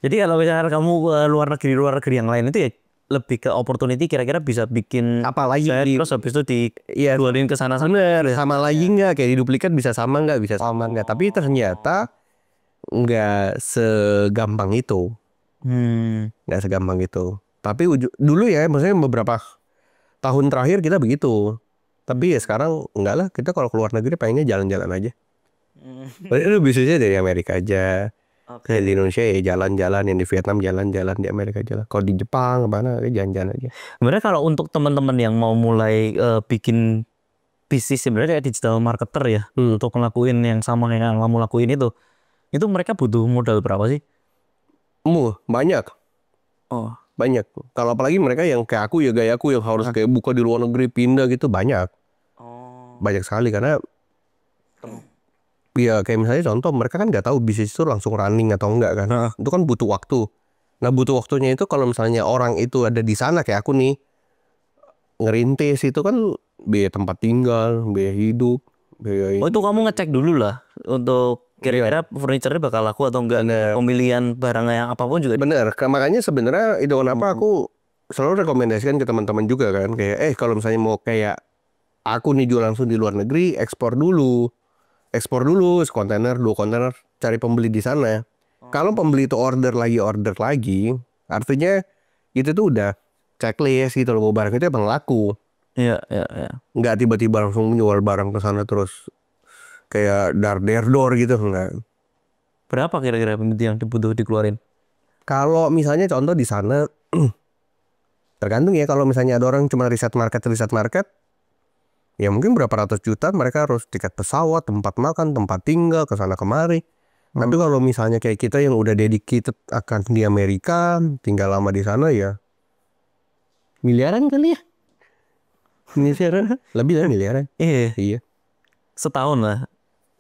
Jadi kalau misalnya kamu luar negeri yang lain itu ya lebih ke opportunity, kira-kira bisa bikin Apalagi set, di- terus habis itu Iya, dijualin ke sana sana. bener, sama lagi nggak kayak diduplikat bisa sama nggak, bisa sama nggak. Tapi ternyata nggak segampang itu, nggak segampang itu. Tapi dulu ya, maksudnya beberapa tahun terakhir kita begitu. Tapi ya sekarang enggak lah, kita kalau keluar negeri pengennya jalan-jalan aja. Padahal itu bisnisnya dari Amerika aja. Oke. Kayak di Indonesia ya jalan-jalan, yang di Vietnam jalan-jalan, di Amerika jalan. Kalau di Jepang kemana ya jalan-jalan aja. Sebenarnya kalau untuk teman-teman yang mau mulai bikin bisnis sebenarnya kayak digital marketer ya, untuk ngelakuin yang sama yang kamu lakuin itu mereka butuh modal berapa sih? Banyak. Oh. Banyak. Kalau apalagi mereka yang kayak aku ya, gaya aku yang harus kayak buka di luar negeri, pindah gitu, banyak. Banyak sekali karena ya kayak misalnya contoh, mereka kan nggak tahu bisnis itu langsung running atau enggak kan. Itu kan butuh waktu. Nah, butuh waktunya itu kalau misalnya orang itu ada di sana kayak aku nih, ngerintis itu kan biaya tempat tinggal, biaya hidup, biaya Oh, itu kamu ngecek dulu lah untuk kira-kira furniture-nya bakal laku atau enggak. Pemilihan barang yang apapun juga. bener. Makanya sebenarnya itu kenapa aku selalu rekomendasikan ke teman-teman juga kan, kayak kalau misalnya mau kayak aku nih jual langsung di luar negeri, ekspor dulu sekontainer 2 kontainer, cari pembeli di sana. Kalau pembeli itu order lagi, artinya itu tuh udah checklist gitu loh, barang itu emang laku. Iya. Nggak tiba-tiba langsung jual barang ke sana terus kayak dar-der-dor gitu, enggak. Berapa kira-kira yang dibutuh dikeluarin? Kalau misalnya contoh di sana tergantung ya, kalau misalnya ada orang cuma riset market ya mungkin berapa ratus juta, mereka harus tiket pesawat, tempat makan, tempat tinggal, ke sana kemari. Tapi kalau misalnya kayak kita yang udah dedicated akan di Amerika, tinggal lama di sana ya miliaran kali ya. Miliaran, lebih dari miliaran. Iya, Setahun lah.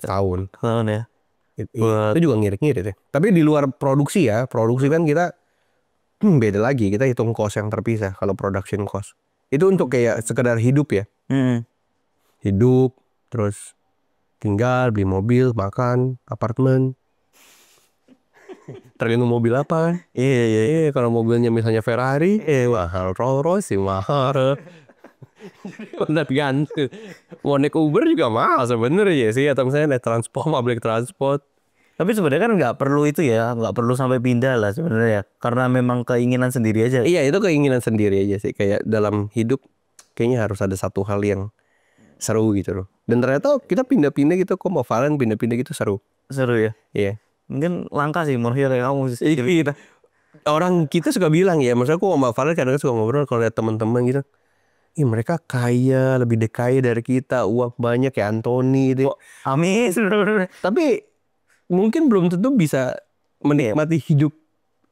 tahun. Setahun ya. Itu juga ngirit-ngirit ya. Tapi di luar produksi ya, produksi kan kita beda lagi, kita hitung cost yang terpisah. Kalau production cost itu untuk kayak sekedar hidup ya, hidup, terus tinggal, beli mobil, makan, apartemen. Tergantung mobil apa kan. Iya, kalau mobilnya misalnya Ferrari, mahal. Rolls Royce sih mahal. Tergantung. Mau naik Uber juga mahal sebenarnya sih, atau misalnya naik transport, public transport. Tapi sebenarnya kan nggak perlu itu ya, nggak perlu sampai pindah lah sebenarnya, karena memang keinginan sendiri aja. Iya, itu keinginan sendiri aja sih. Kayak dalam hidup kayaknya harus ada satu hal yang seru gitu loh. Dan ternyata kita pindah-pindah gitu, kok mau Valen pindah-pindah gitu seru. Seru ya. Iya. Mungkin langka sih menurut kayak kamu. Iya. Orang kita suka bilang ya, maksudnya aku sama Valen kadang suka ngobrol kalau lihat teman-teman gitu. Ih, mereka kaya, lebih kaya dari kita, uang banyak kayak Anthony gitu. Amin. Tapi mungkin belum tentu bisa menikmati hidup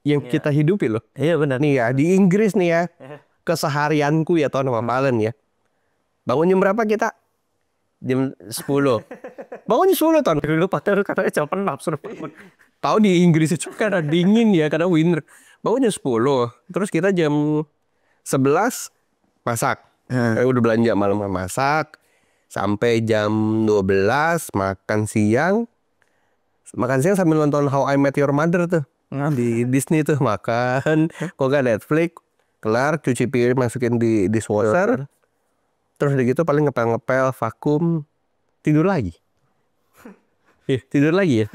yang kita hidupi loh. Iya benar. Nih ya, di Inggris nih ya, keseharianku ya tahun sama Valen ya. Bangun jam berapa kita? Jam 10. Bangun jam 10 tahun. Dulu padahal katanya jam 6 suruh. Tahu di Inggris itu karena dingin ya, karena winter. Bangun jam 10. Terus kita jam 11 masak. Udah belanja malam masak. Sampai jam 12 makan siang. Makan siang sambil nonton How I Met Your Mother tuh. Di Disney tuh makan. Kok gak Netflix. Kelar, cuci piring, masukin di dishwasher. Terus udah gitu paling ngepel-ngepel, vakum, tidur lagi. Tidur lagi ya.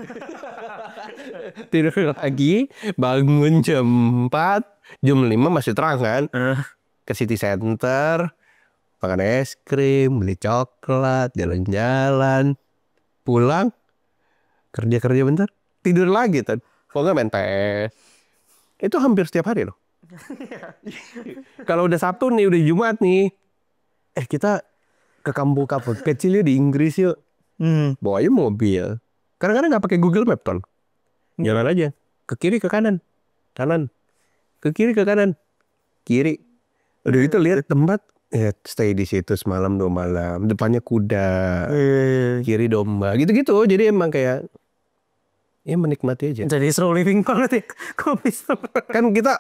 Tidur lagi, bangun jam 4, jam 5 masih terang kan. Ke City Center, makan es krim, beli coklat, jalan-jalan, pulang, kerja-kerja bentar, tidur lagi tuh. Kok nggak main PS. Itu hampir setiap hari loh. Kalau udah Sabtu nih, udah Jumat nih, kita ke kampung-kampung kecil yuk di Inggris yuk. Bawa aja mobil. Kadang-kadang nggak pakai Google Map ton. Jalan aja, ke kiri ke kanan, kanan, ke kiri ke kanan, kiri. Udah itu lihat tempat, stay di situ semalam 2 malam. Depannya kuda, kiri domba, gitu-gitu. Jadi emang kayak ya menikmati aja. Jadi slow living banget ya. Kok bisa? Kan kita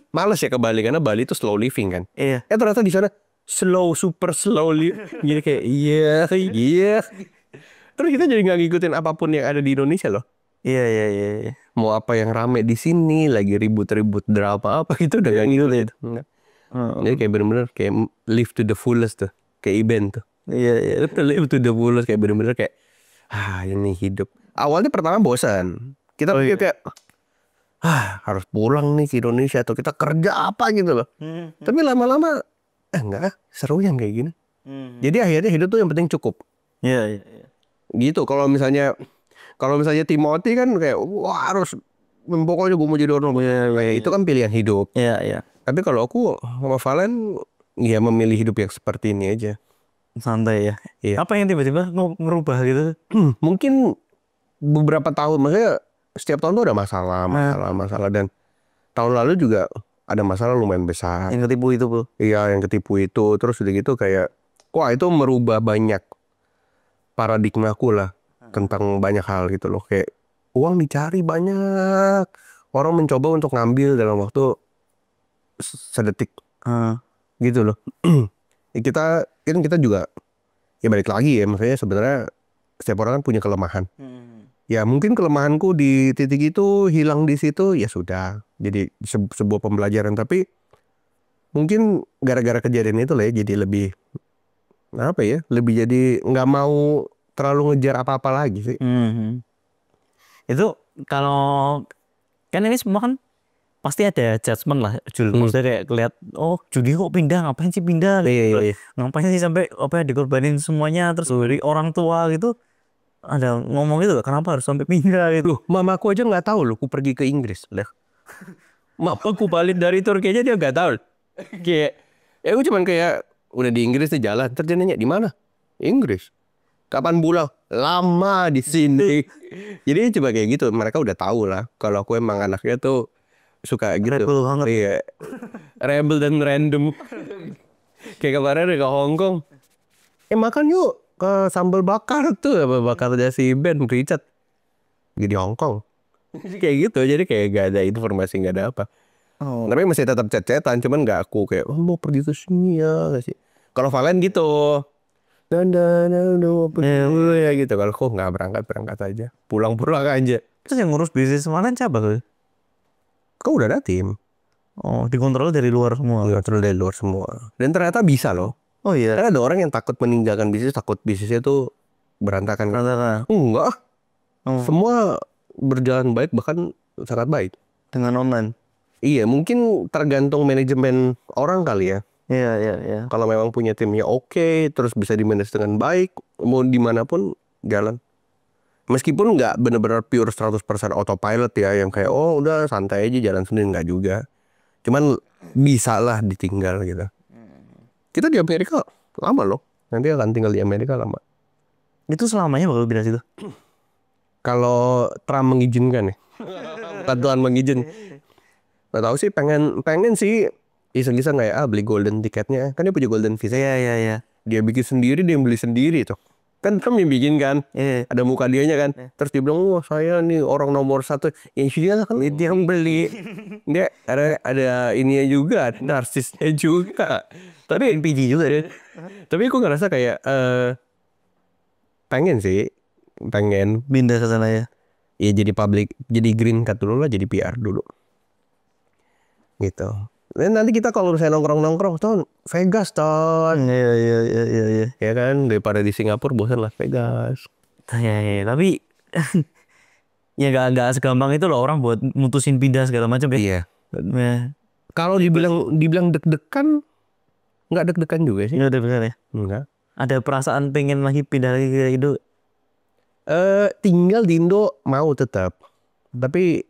males ya ke Bali karena Bali itu slow living kan. Iya. Ternyata di sana slow, super slowly. Jadi kayak iya. Terus kita jadi nggak ngikutin apapun yang ada di Indonesia loh. Iya iya iya. Iya. Mau apa yang rame di sini, lagi ribut-ribut drama apa gitu udah gak ngikut itu. Enggak. Jadi Heeh. kayak bener-bener kayak live to the fullest tuh, kayak event tuh. Iya iya. Itu live to the fullest kayak bener-bener kayak ini hidup. Awalnya pertama bosan. Kita Oh pikir iya. kayak harus pulang nih ke Indonesia atau kita kerja apa gitu loh. Tapi lama-lama enggak seru yang kayak gini. Jadi akhirnya hidup tuh yang penting cukup. Iya iya. Iya. Gitu. Kalau misalnya Timothy kan kayak wah harus pokoknya gue mau jadi orang itu kan pilihan hidup. Iya iya. Tapi kalau aku sama Valen ya memilih hidup yang seperti ini aja. Santai ya. Iya. Apa yang tiba-tiba ngerubah gitu? Mungkin beberapa tahun, maksudnya setiap tahun tuh ada masalah dan tahun lalu juga ada masalah lumayan besar. Yang ketipu itu, Bu. Iya, yang ketipu itu. Terus udah gitu kayak wah itu merubah banyak paradigmaku lah tentang banyak hal gitu loh. Kayak uang dicari banyak, orang mencoba untuk ngambil dalam waktu sedetik Heeh. gitu loh. Ya kita juga ya balik lagi ya, maksudnya sebenarnya setiap orang kan punya kelemahan. Ya mungkin kelemahanku di titik itu hilang di situ ya sudah. Jadi sebuah pembelajaran, tapi mungkin gara-gara kejadian itu lah ya jadi lebih apa ya? Lebih jadi nggak mau terlalu ngejar apa-apa lagi sih. Itu kalau kan ini semua kan pasti ada judgement lah, Jul. Maksudnya kayak kelihat, oh judi kok pindah, ngapain sih pindah? Iya. Ngapain sih sampai apa ya dikorbanin semuanya, terus dari orang tua gitu ada ngomong gitu, kenapa harus sampai pindah gitu? Loh, mamaku aja nggak tahu loh, aku pergi ke Inggris lah. Mamaku balik dari Turki aja dia nggak tahu. Kayak, ya aku cuman kayak udah di Inggris nih jalan, terus dia nanya di mana? Inggris. Kapan pulang? Lama di sini. Jadi coba kayak gitu, mereka udah tahu lah kalau aku emang anaknya tuh suka gitu. Rebel banget. Iya. Rebel dan random. Kayak kemarin ke Hong Kong. Makan yuk ke sambal bakar tuh, apa bakarnya si Ben Richard. Di Hong Kong. Kayak gitu, jadi kayak gak ada informasi, gak ada apa. Oh. Tapi masih tetap chat-chatan, cuman gak aku kayak mau pergi ke sini ya gak sih. Kalau Valen gitu, dan ya gitu. Kalau aku nggak berangkat aja, pulang aja. Terus yang ngurus bisnis kemarin siapa tuh? Kau udah ada tim, Oh, dikontrol dari luar semua. kontrol dari luar semua. Dan ternyata bisa loh. Oh iya. Karena ada orang yang takut meninggalkan bisnis, takut bisnisnya tuh berantakan. Ternyata Enggak, oh, semua berjalan baik, bahkan sangat baik. dengan online. Iya, mungkin tergantung manajemen orang kali ya. Iya iya iya. Kalau memang punya timnya oke, terus bisa dimanage dengan baik, mau dimanapun jalan. Meskipun nggak bener-bener pure 100% autopilot ya, yang kayak oh udah santai aja jalan sendiri, nggak juga. Cuman bisa lah ditinggal gitu. Kita di Amerika lama loh, nanti akan tinggal di Amerika lama. Itu selamanya bakal pindah situ. Kalau Trump mengizinkan ya, Tuhan mengizin. Nggak tahu sih, pengen sih iseng-iseng kayak beli golden tiketnya, kan dia punya golden visa. Iya iya iya. Dia bikin sendiri, dia beli sendiri tuh. Kan Trump yang bikin kan, Iya. ada muka dianya kan. Terus dia bilang, wah saya nih orang nomor 1. Ya sudah kan dia yang beli. Dia ada ininya juga, ada narsisnya juga. Tapi NPD juga dia. tapi aku ngerasa kayak pengen Pindah ke sana ya. ya jadi jadi green card dulu lah, jadi PR dulu. Gitu. Dan nanti kita kalau misalnya nongkrong tuh Vegas tuh. Iya iya iya iya iya. Ya kan, daripada di Singapura bosan lah Vegas. Iya iya, tapi ya nggak segampang itu loh orang buat mutusin pindah segala macam ya. Iya. Ya. Kalau dibilang deg-degan, nggak deg-degan juga sih. Iya udah benar ya. Enggak. Ada perasaan pengen lagi pindah lagi ke Indo. Tinggal di Indo mau tetap, tapi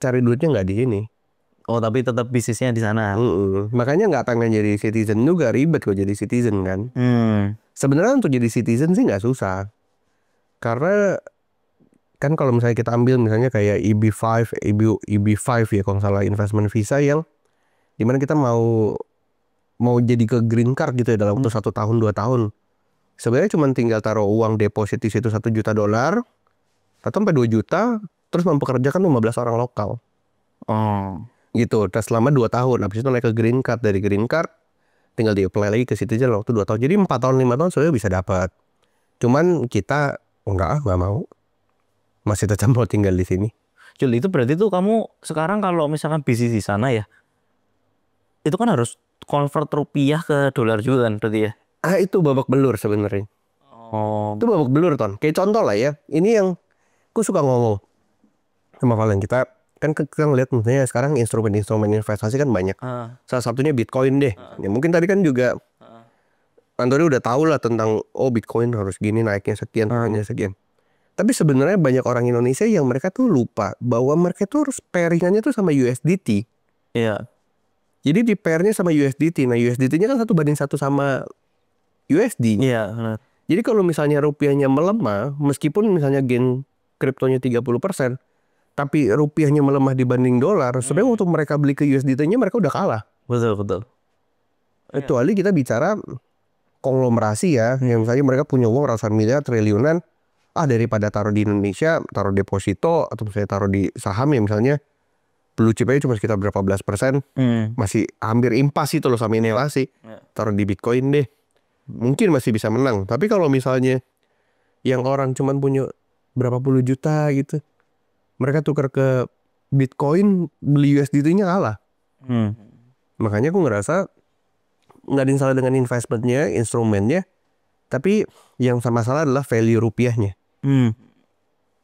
cari duitnya nggak di sini. Oh tapi tetap bisnisnya di sana. Makanya nggak pengen jadi citizen juga, ribet kok jadi citizen kan. Sebenarnya untuk jadi citizen sih nggak susah, karena kan kalau misalnya kita ambil misalnya kayak EB5 ya kalau nggak salah, investment visa yang dimana kita mau jadi ke green card gitu ya dalam waktu 1 tahun 2 tahun. Sebenarnya cuma tinggal taruh uang deposit di situ $1 juta atau sampai 2 juta, terus mempekerjakan 15 orang lokal. Oh. Gitu, terus selama 2 tahun, habis itu naik ke green card, dari green card tinggal di apply lagi ke situ aja waktu 2 tahun. Jadi 4 tahun 5 tahun sebenarnya bisa dapat. Cuman kita nggak mau. masih tetap mau tinggal di sini. Jul, itu berarti tuh kamu sekarang kalau misalkan bisnis di sana ya, itu kan harus convert rupiah ke dolar juga kan berarti ya? Itu babak belur sebenarnya. Oh. Itu babak belur Ton. Kayak contoh lah ya. Ini yang aku suka ngomong sama kalian. Kita ngeliat misalnya sekarang instrumen-instrumen investasi kan banyak. Salah satunya Bitcoin deh. Ya mungkin tadi kan juga Antoni udah tahu lah tentang Bitcoin harus gini naiknya sekian, naiknya sekian. Tapi sebenarnya banyak orang Indonesia yang mereka tuh lupa bahwa mereka tuh harus pairingannya tuh sama USDT. Iya. Jadi di pairnya sama USDT. Nah USDT-nya kan 1:1 sama USD. Iya, benar. Jadi kalau misalnya rupiahnya melemah, meskipun misalnya gain kriptonya 30%, tapi rupiahnya melemah dibanding dolar, sebenarnya untuk mereka beli ke USDT-nya mereka udah kalah. Betul, betul. Kecuali kita bicara konglomerasi ya, yang misalnya mereka punya uang ratusan miliar, triliunan, daripada taruh di Indonesia, taruh deposito, atau misalnya taruh di saham ya misalnya, blue chip aja cuma sekitar berapa belas persen, masih hampir impas itu loh sama inflasi. Taruh di Bitcoin deh, mungkin masih bisa menang. Tapi kalau misalnya yang orang cuman punya berapa puluh juta gitu, mereka tukar ke Bitcoin, beli USDT-nya kalah. Makanya aku ngerasa nggak ada yang salah dengan investmentnya, instrumennya, tapi yang masalah adalah value rupiahnya.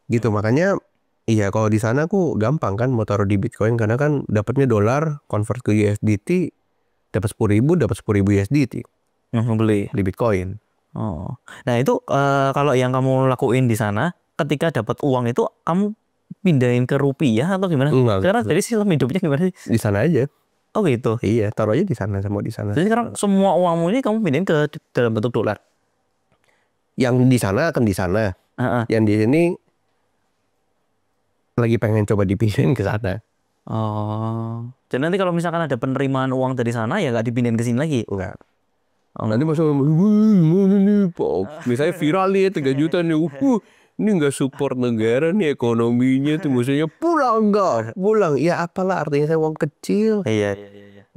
Gitu, makanya iya kalau di sana aku gampang kan mau taruh di Bitcoin karena kan dapatnya dolar, convert ke USDT, dapat 10.000, dapat 10.000 USDT. Beli di Bitcoin. Oh, nah itu kalau yang kamu lakuin di sana, ketika dapat uang itu kamu pindahin ke rupiah atau gimana? Enggak. Sekarang jadi sistem hidupnya gimana sih? Di sana aja. Oh gitu. Iya, taruh aja di sana, sama di sana. Jadi sekarang semua uangmu ini kamu pindahin ke dalam bentuk dolar. Yang di sana akan di sana. Yang di sini lagi pengen coba dipindahin ke sana. Oh. Jadi nanti kalau misalkan ada penerimaan uang dari sana ya nggak dipindahin ke sini lagi. Enggak. Nanti masuk misalnya viral nih 3 juta nih. Ini nggak support negara nih ekonominya tuh, maksudnya pulang nggak? Pulang. Ya apalah artinya, saya uang kecil. Iya.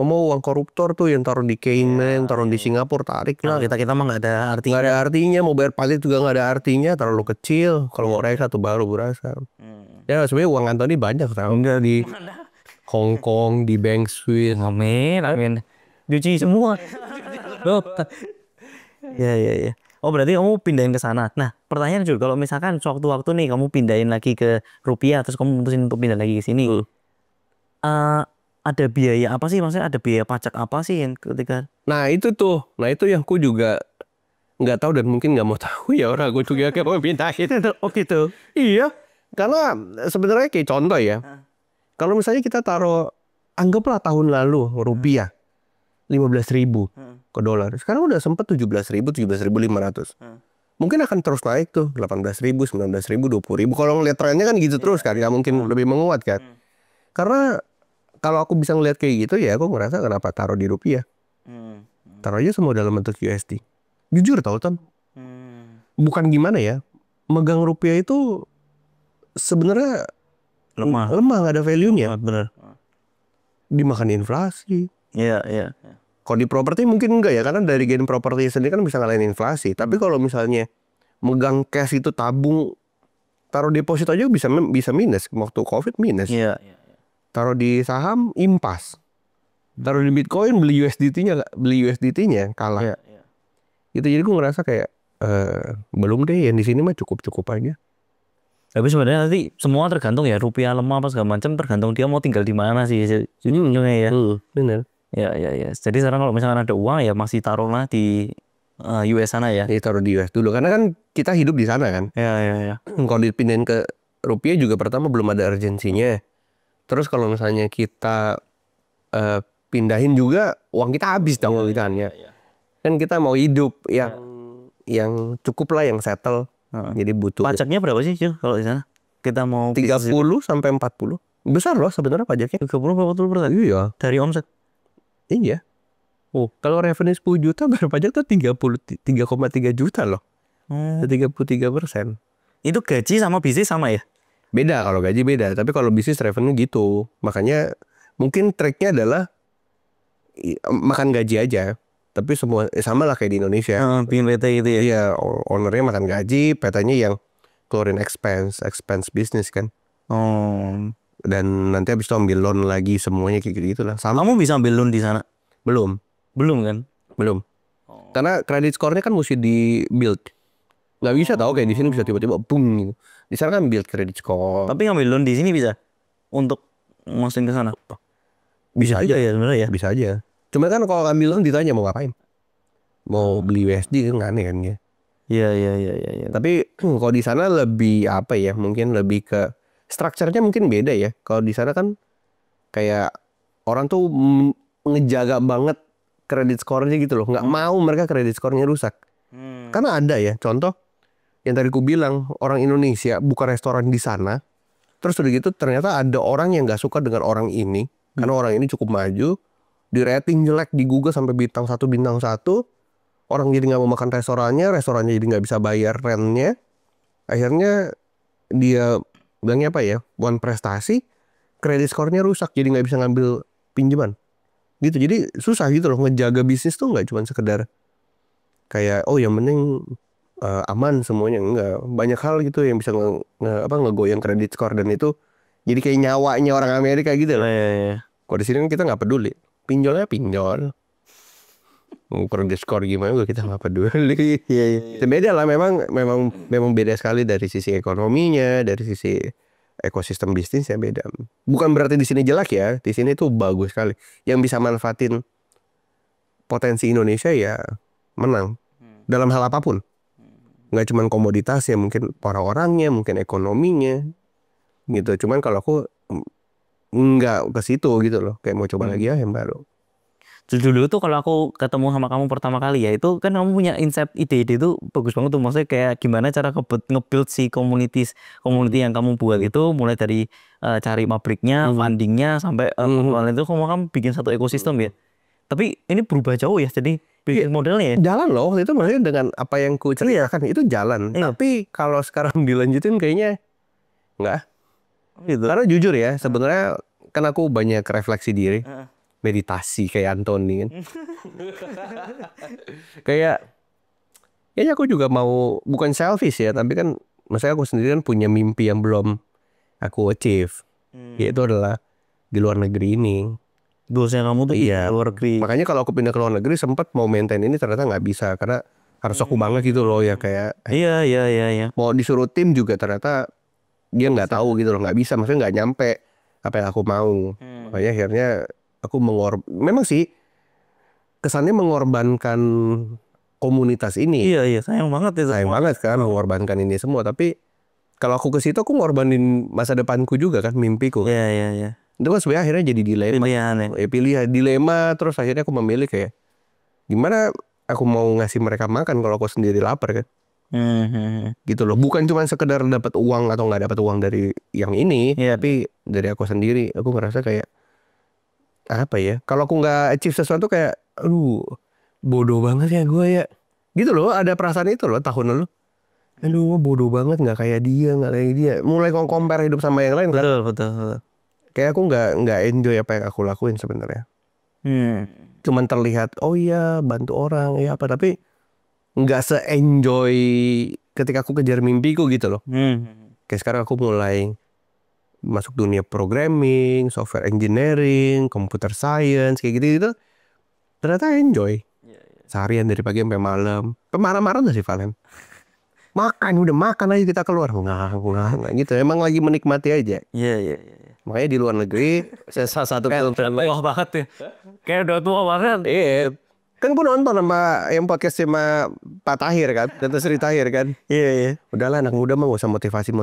Mau uang koruptor tuh yang taruh di Cayman, taruh di Singapura, tarik lah. Kita mah nggak ada artinya. Nggak ada artinya, mau bayar pajak juga nggak ada artinya, terlalu kecil. Kalau mau reksa tuh baru berasa. Ya sebenarnya uang Antoni banyak tau. Enggak di Hong Kong, di Bank Swiss. Amin. Cuci semua. Ya. Oh berarti kamu pindahin ke sana. Nah pertanyaan juga, kalau misalkan sewaktu-waktu nih kamu pindahin lagi ke rupiah, terus kamu mutusin untuk pindah lagi ke sini, ada biaya apa sih? Maksudnya ada biaya pajak apa sih yang ketika? Nah itu tuh, yang aku juga nggak tahu dan mungkin nggak mau tahu ya orang. Gue juga kayak mau pindahin. Oh gitu. Iya, karena sebenarnya kayak contoh ya. Kalau misalnya kita taruh, anggaplah tahun lalu rupiah 15.000 ke dolar. Sekarang udah sempat 17.000, 17.500. Mungkin akan terus naik tuh 18.000, 19.000, 20.000. Kalau ngeliat trennya kan gitu terus kan, nggak mungkin lebih menguat kan. Karena kalau aku bisa ngeliat kayak gitu ya, aku ngerasa kenapa taruh di rupiah. Taruh aja semua dalam bentuk USD. Jujur tau Ton, bukan gimana ya, megang rupiah itu sebenarnya lemah, nggak ada value-nya. Bener. Dimakan inflasi. Iya. Kalau di properti mungkin enggak ya, karena dari gain properti sendiri kan bisa ngalahin inflasi. Tapi kalau misalnya megang cash itu, tabung, taruh deposit aja bisa minus. Waktu COVID minus. Iya. Taruh di saham impas. Taruh di Bitcoin beli USDT-nya kalah. Iya. Gitu, jadi gue ngerasa kayak belum deh, yang di sini mah cukup aja. Tapi sebenarnya nanti semua tergantung ya, rupiah lemah apa segala macam, tergantung dia mau tinggal di mana sih ujungnya ya. Bener. Ya. Jadi sekarang kalau misalkan ada uang ya masih taruhlah di US sana ya. Taruh di US dulu, karena kan kita hidup di sana kan. Ya. Kalau dipindahin ke rupiah juga pertama belum ada urgensinya. Terus kalau misalnya kita pindahin juga uang kita habis dong kan ya. Kan kita mau hidup yang cukup lah, yang settle. Jadi butuh. Pajaknya berapa sih Cil kalau di sana? Kita mau 30 sampai 40. Besar loh sebenarnya pajaknya. 30-40%. Iya. Dari omset. Iya. Kalau revenue 10 juta bayar pajak tuh 3,3 juta loh. 33%. Itu gaji sama bisnis sama ya? Beda, kalau gaji beda. Tapi kalau bisnis revenue gitu. Makanya mungkin tracknya adalah makan gaji aja. Tapi semua sama lah kayak di Indonesia. Bikin PT gitu ya? Iya, ownernya makan gaji, PT-nya yang keluarin expense bisnis kan. Oh. Dan nanti habis itu ambil loan lagi semuanya kayak gitu lah. Sama Kamu bisa ambil loan di sana? belum Kan? belum. Karena kredit skornya kan mesti di build. Nggak bisa tahu kayak di sini bisa tiba-tiba boom gitu. Di sana kan build kredit skor. Tapi ngambil loan di sini bisa untuk masukin ke sana. Bisa aja ya sebenarnya ya. Bisa aja. Cuma kan kalau ngambil loan ditanya mau ngapain? Mau beli USD kan aneh kan ya. Iya. Tapi kalau di sana lebih apa ya? Mungkin lebih ke strukturnya mungkin beda ya. Kalau di sana kan kayak orang tuh ngejaga banget kredit skornya gitu loh. Nggak mau mereka kredit skornya rusak. Karena ada ya contoh yang tadi ku bilang orang Indonesia buka restoran di sana. Terus udah gitu ternyata ada orang yang nggak suka dengan orang ini. Karena orang ini cukup maju. Di rating jelek di Google sampai bintang 1 bintang 1. Orang jadi nggak mau makan restorannya jadi nggak bisa bayar rentnya. Akhirnya dia bilangnya apa ya? Bukan prestasi, kredit skornya rusak jadi nggak bisa ngambil pinjaman. Gitu jadi susah gitu loh ngejaga bisnis tuh nggak cuma sekedar kayak oh yang penting aman semuanya, enggak. Banyak hal gitu yang bisa ngegoyang kredit skor dan itu jadi kayak nyawanya orang Amerika gitu loh. Iya. Kalau di sini kan kita nggak peduli, pinjolnya pinjol. Kredit skor gimana juga kita nggak peduli. Iya. Itu beda lah, memang beda sekali dari sisi ekonominya, dari sisi ekosistem bisnisnya beda. Bukan berarti di sini jelek ya, di sini tuh bagus sekali. Yang bisa manfaatin potensi Indonesia ya menang dalam hal apapun. Nggak cuma komoditas ya, mungkin orang-orangnya, mungkin ekonominya gitu. Cuman kalau aku nggak ke situ gitu loh, kayak mau coba lagi ya yang baru. Dulu tuh kalau aku ketemu sama kamu pertama kali ya, itu kan kamu punya insight ide-ide itu bagus banget tuh. Maksudnya kayak gimana cara nge-build si community yang kamu buat itu, mulai dari cari pabriknya, fundingnya, sampai itu kamu bikin satu ekosistem ya. Tapi ini berubah jauh ya, jadi bisnis modelnya ya. Jalan loh, itu maksudnya dengan apa yang ku ceritakan itu jalan. Tapi kalau sekarang dilanjutin kayaknya enggak. Gitu. Karena jujur ya, sebenarnya kan aku banyak refleksi diri. Meditasi kayak Anthony kan. Kayaknya aku juga mau, bukan selfish ya, tapi kan maksudnya aku sendiri kan punya mimpi yang belum aku achieve. Yaitu adalah di luar negeri ini. Goalsnya kamu tuh Iya, luar negeri. Makanya kalau aku pindah ke luar negeri sempat mau maintain ini ternyata nggak bisa karena harus aku banget gitu loh ya kayak. Iya. Mau disuruh tim juga ternyata dia nggak tahu gitu loh, nggak bisa, maksudnya nggak nyampe apa yang aku mau. Makanya akhirnya aku memang sih kesannya mengorbankan komunitas ini. Iya, sayang banget itu. Sayang banget kan mengorbankan ini semua, tapi kalau aku ke situ aku ngorbanin masa depanku juga kan, mimpiku. Iya. Itu kan sebenarnya akhirnya jadi dilema. Pilihan dilema, terus akhirnya aku memilih kayak gimana aku mau ngasih mereka makan kalau aku sendiri lapar kan. Gitu loh, bukan cuma sekedar dapat uang atau nggak dapat uang dari yang ini, tapi dari aku sendiri. Aku ngerasa kayak apa ya, kalau aku nggak achieve sesuatu kayak aduh bodoh banget ya gue ya gitu loh. Ada perasaan itu loh tahun lalu, aduh bodoh banget, nggak kayak dia, mulai compare hidup sama yang lain kan. Betul. Kayak aku nggak enjoy apa yang aku lakuin sebenarnya. Cuman terlihat oh iya bantu orang ya apa, tapi nggak se-enjoy ketika aku kejar mimpiku gitu loh. Kayak sekarang aku mulai masuk dunia programming, software engineering, computer science kayak gitu. Ternyata enjoy. Seharian dari pagi sampai malam. Marah-marah gak sih Valen? Udah makan aja kita keluar. Nggak gitu. Emang lagi menikmati aja. Iya. Makanya di luar negeri salah satu film Wah banget ya. Kayak udah tua banget. Iya. Kan gue nonton sama yang podcast sama Pak Tahir kan, Dr. Sri Tahir kan. Iya. Udahlah anak muda mah gak usah motivasi.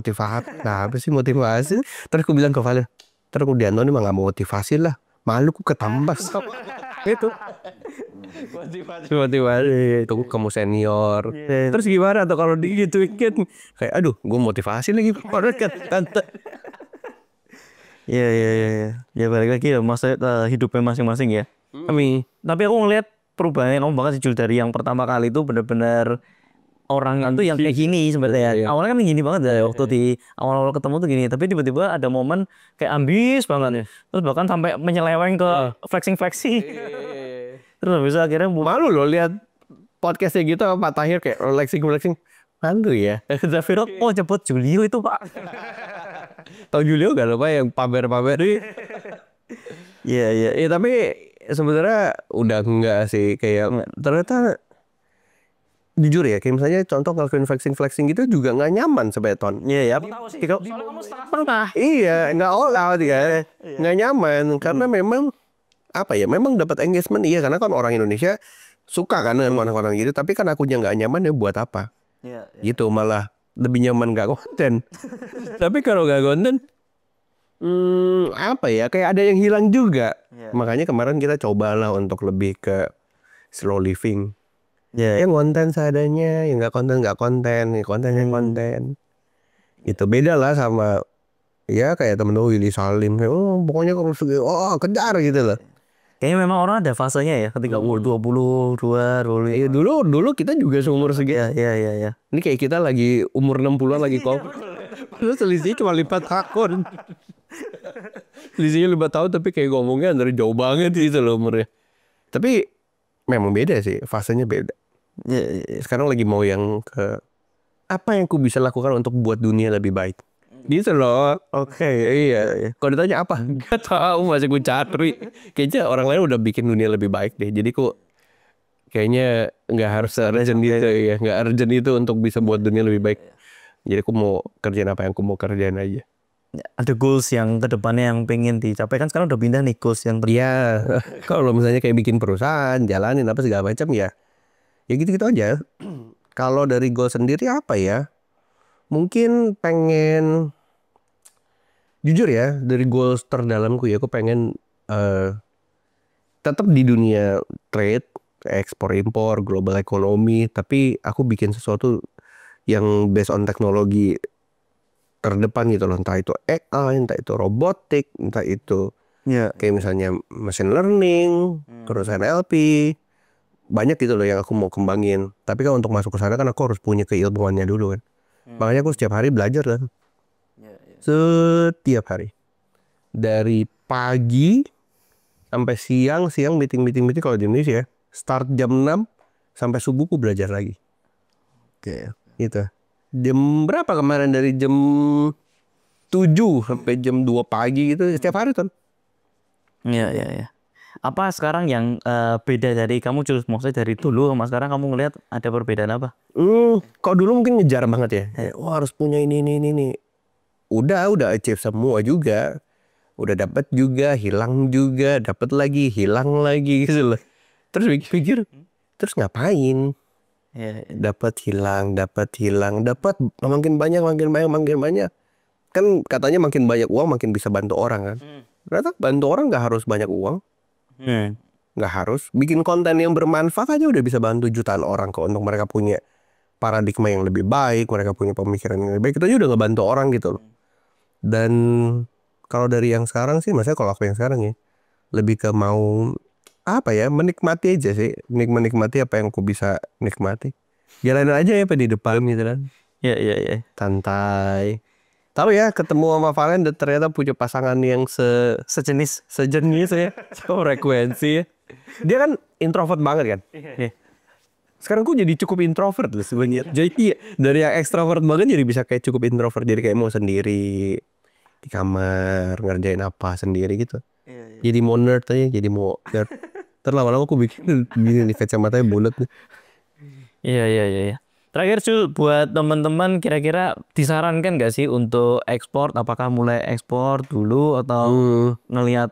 Nah apa sih motivasi? Terus aku bilang ke Valen, terus aku Diantoni mah gak mau motivasi lah. Malu ku ketambas. Itu motivasi. Tunggu kamu senior. Terus gimana tuh kalau digituin kayak aduh gue motivasi lagi. Tante. Iya. Ya balik lagi ya masa hidupnya masing-masing ya. Tapi aku ngeliat perubahannya kamu banget sih Jul, dari yang pertama kali itu benar-benar orang itu yang kayak gini sebenarnya. Awalnya kan gini banget ya waktu di awal-awal ketemu tuh gini, tapi tiba-tiba ada momen kayak ambis banget. Terus bahkan sampai menyeleweng ke flexing. Terus habis akhirnya malu loh lihat podcastnya gitu Pak Tahir kayak flexing. Malu ya. Zaviro, oh jemput Julio itu pak. Tahu Julio gak lupa yang pamer-pamer nih. Iya iya. Ya tapi sebenarnya udah enggak sih, kayak ternyata jujur ya, kayak misalnya contoh ngelakuin flexing gitu juga nggak nyaman sebeton. Iya ya. Aku tahu sih. Soalnya kamu setengah. Iya, nggak all out ya, nggak nyaman karena memang apa ya, memang dapat engagement iya, karena kan orang Indonesia suka kan dengan orang-orang gitu, tapi kan akunya nggak nyaman ya buat apa? Iya. Gitu, malah lebih nyaman nggak konten. Tapi kalau nggak konten, apa ya, kayak ada yang hilang juga. Makanya kemarin kita cobalah untuk lebih ke slow living. Iya. Ya konten seadanya, ya nggak konten, ya konten. Itu beda lah sama ya kayak temen lu Willy Salim, oh pokoknya kalau segi, oh kejar gitu loh. Kayaknya memang orang ada fasenya ya ketika umur 22, 25. Iya dulu kita juga seumur segitu. Iya. Ini kayak kita lagi umur 60-an lagi kok. Padahal selisihnya cuma 5 tahun. Selisihnya 5 tahun tapi kayak ngomongnya dari jauh banget gitu loh umurnya. Tapi memang beda sih, fasenya beda. Iya. Sekarang lagi mau yang ke apa yang ku bisa lakukan untuk buat dunia lebih baik. Gitu loh. Oke, iya. Kalau ditanya apa? Gak tahu, masih gue cari. Kayaknya orang lain udah bikin dunia lebih baik deh. Jadi ku kayaknya nggak harus urgent itu ya, nggak urgent itu untuk bisa buat dunia lebih baik. Jadi aku mau kerjain apa yang aku mau kerjain aja. Ada goals yang kedepannya yang pengen dicapai, kan sekarang udah pindah nih goals yang Iya, kalau misalnya kayak bikin perusahaan, jalanin apa segala macam ya gitu-gitu aja. Kalau dari goal sendiri apa ya? Mungkin pengen, jujur ya, dari goals terdalamku ya, aku pengen tetap di dunia trade, ekspor impor, global ekonomi, tapi aku bikin sesuatu yang based on teknologi terdepan gitu loh, entah itu AI, entah itu robotik, entah itu kayak misalnya machine learning, terus NLP, banyak gitu loh yang aku mau kembangin. Tapi kan untuk masuk ke sana kan aku harus punya keilmuannya dulu kan. Makanya aku setiap hari belajar kan. Setiap hari. Dari pagi sampai siang meeting kalau di Indonesia ya. Start jam 6 sampai subuh aku belajar lagi. Oke, gitu. Jam berapa kemarin, dari jam 7 sampai jam 2 pagi gitu setiap hari kan. Iya. Apa sekarang yang beda dari kamu, maksudnya dari dulu sama sekarang kamu ngelihat ada perbedaan apa? Kalau dulu mungkin ngejar banget ya. Wah harus punya ini. Udah achieve semua juga. Udah dapat juga, hilang juga, dapat lagi, hilang lagi gitu loh. Terus pikir, terus ngapain? Dapat hilang, dapat makin banyak. Kan katanya makin banyak uang makin bisa bantu orang kan. Ternyata bantu orang nggak harus banyak uang. Nggak harus. Bikin konten yang bermanfaat aja udah bisa bantu jutaan orang kok, untuk mereka punya paradigma yang lebih baik, mereka punya pemikiran yang lebih baik. Itu aja udah ngebantu orang gitu loh. Dan kalau dari yang sekarang sih, maksudnya kalau aku yang sekarang ya, lebih ke mau apa ya, menikmati aja sih, menikmati apa yang aku bisa nikmati, jalanin aja ya di depan gitu kan. Iya. Santai. Tahu ya, ketemu sama Valen dan ternyata punya pasangan yang sejenis ya, frekuensi ya. Dia kan introvert banget kan. Sekarang aku jadi cukup introvert loh sebenarnya. Jadi dari yang extrovert banget jadi bisa kayak cukup introvert, jadi kayak mau sendiri di kamar ngerjain apa sendiri gitu. Jadi mau nerd aja, jadi mau nerd. Terlama-lama aku bikin gini nih, kacamatanya bulat nih. Iya. Terakhir Cul, buat teman-teman kira-kira disarankan gak sih untuk ekspor? Apakah mulai ekspor dulu atau ngelihat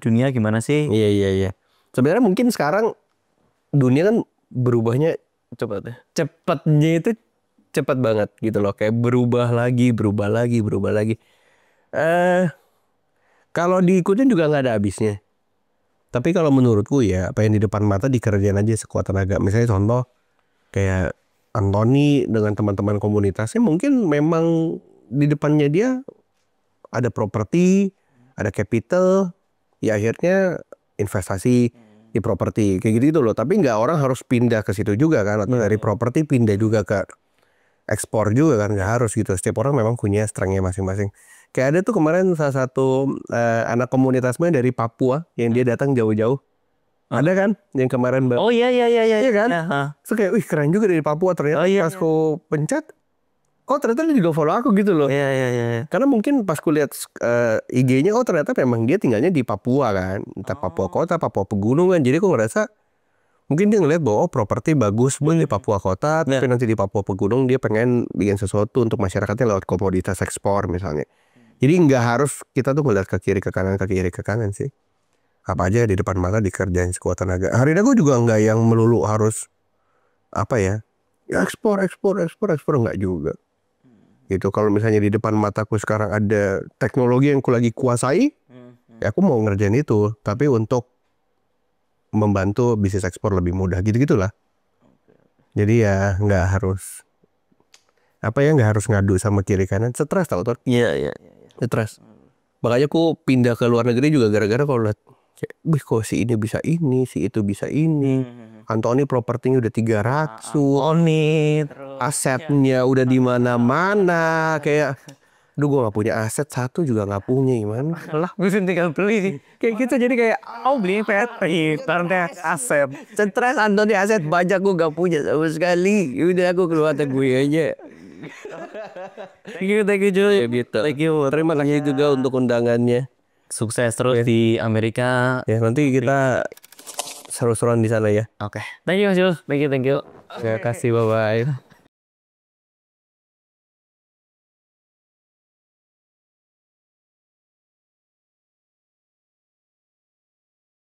dunia gimana sih? Iya. Sebenarnya mungkin sekarang dunia kan berubahnya cepat ya. Cepatnya itu cepat banget gitu loh, kayak berubah lagi. Kalau diikutin juga nggak ada habisnya. Tapi kalau menurutku ya, apa yang di depan mata dikerjain aja sekuat tenaga. Misalnya contoh kayak Anthony dengan teman-teman komunitasnya, mungkin memang di depannya dia ada properti, ada capital, ya akhirnya investasi di properti kayak gitu loh. Tapi nggak orang harus pindah ke situ juga kan, atau dari properti pindah juga ke ekspor juga kan, nggak harus gitu. Setiap orang memang punya strengthnya masing-masing. Kayak ada tuh kemarin salah satu anak komunitasnya dari Papua yang dia datang jauh-jauh Ada kan yang kemarin Oh iya iya iya iya. Iya kan? Heeh. Terus kayak wih keren juga dari Papua ternyata. Oh, iya, Pas ku pencet, oh ternyata dia juga follow aku gitu loh. Iya iya iya. Karena mungkin pas ku lihat IG-nya, oh ternyata memang dia tinggalnya di Papua kan, entah Papua Kota, Papua Pegunungan. Jadi aku ngerasa mungkin dia ngeliat bahwa oh properti bagus di Papua Kota, tapi nanti di Papua Pegunung dia pengen bikin sesuatu untuk masyarakatnya lewat komoditas ekspor misalnya. Jadi nggak harus kita tuh ngeliat ke kiri ke kanan sih. Apa aja di depan mata dikerjain sekuat tenaga. Hari ini aku juga nggak yang melulu harus apa ya ekspor nggak juga. Gitu. Kalau misalnya di depan mataku sekarang ada teknologi yang aku lagi kuasai, ya aku mau ngerjain itu. Tapi untuk membantu bisnis ekspor lebih mudah gitu-gitulah. Jadi ya nggak harus nggak harus ngadu sama kiri kanan. Stres tau tuh. Iya iya. Stres. Makanya aku pindah ke luar negeri juga gara-gara kalau lihat, wih kok si ini bisa ini, si itu bisa ini. Antoni propertinya udah 300, Oni asetnya udah di mana-mana. Kayak duh gue gak punya aset satu juga gak punya gimana lah, bisa tinggal beli sih. kayak kita jadi kayak Beli PT, karena aset. stres. Antoni aset banyak gue gak punya sama sekali. Udah aku keluar gue aja. Thank you Joy. Gitu. Thank you. Terima kasih juga untuk undangannya. Sukses terus di Amerika. Ya nanti kita seru-seruan di sana ya. Oke. Thank you Mas Jul. Thank you. Terima kasih, bye bye.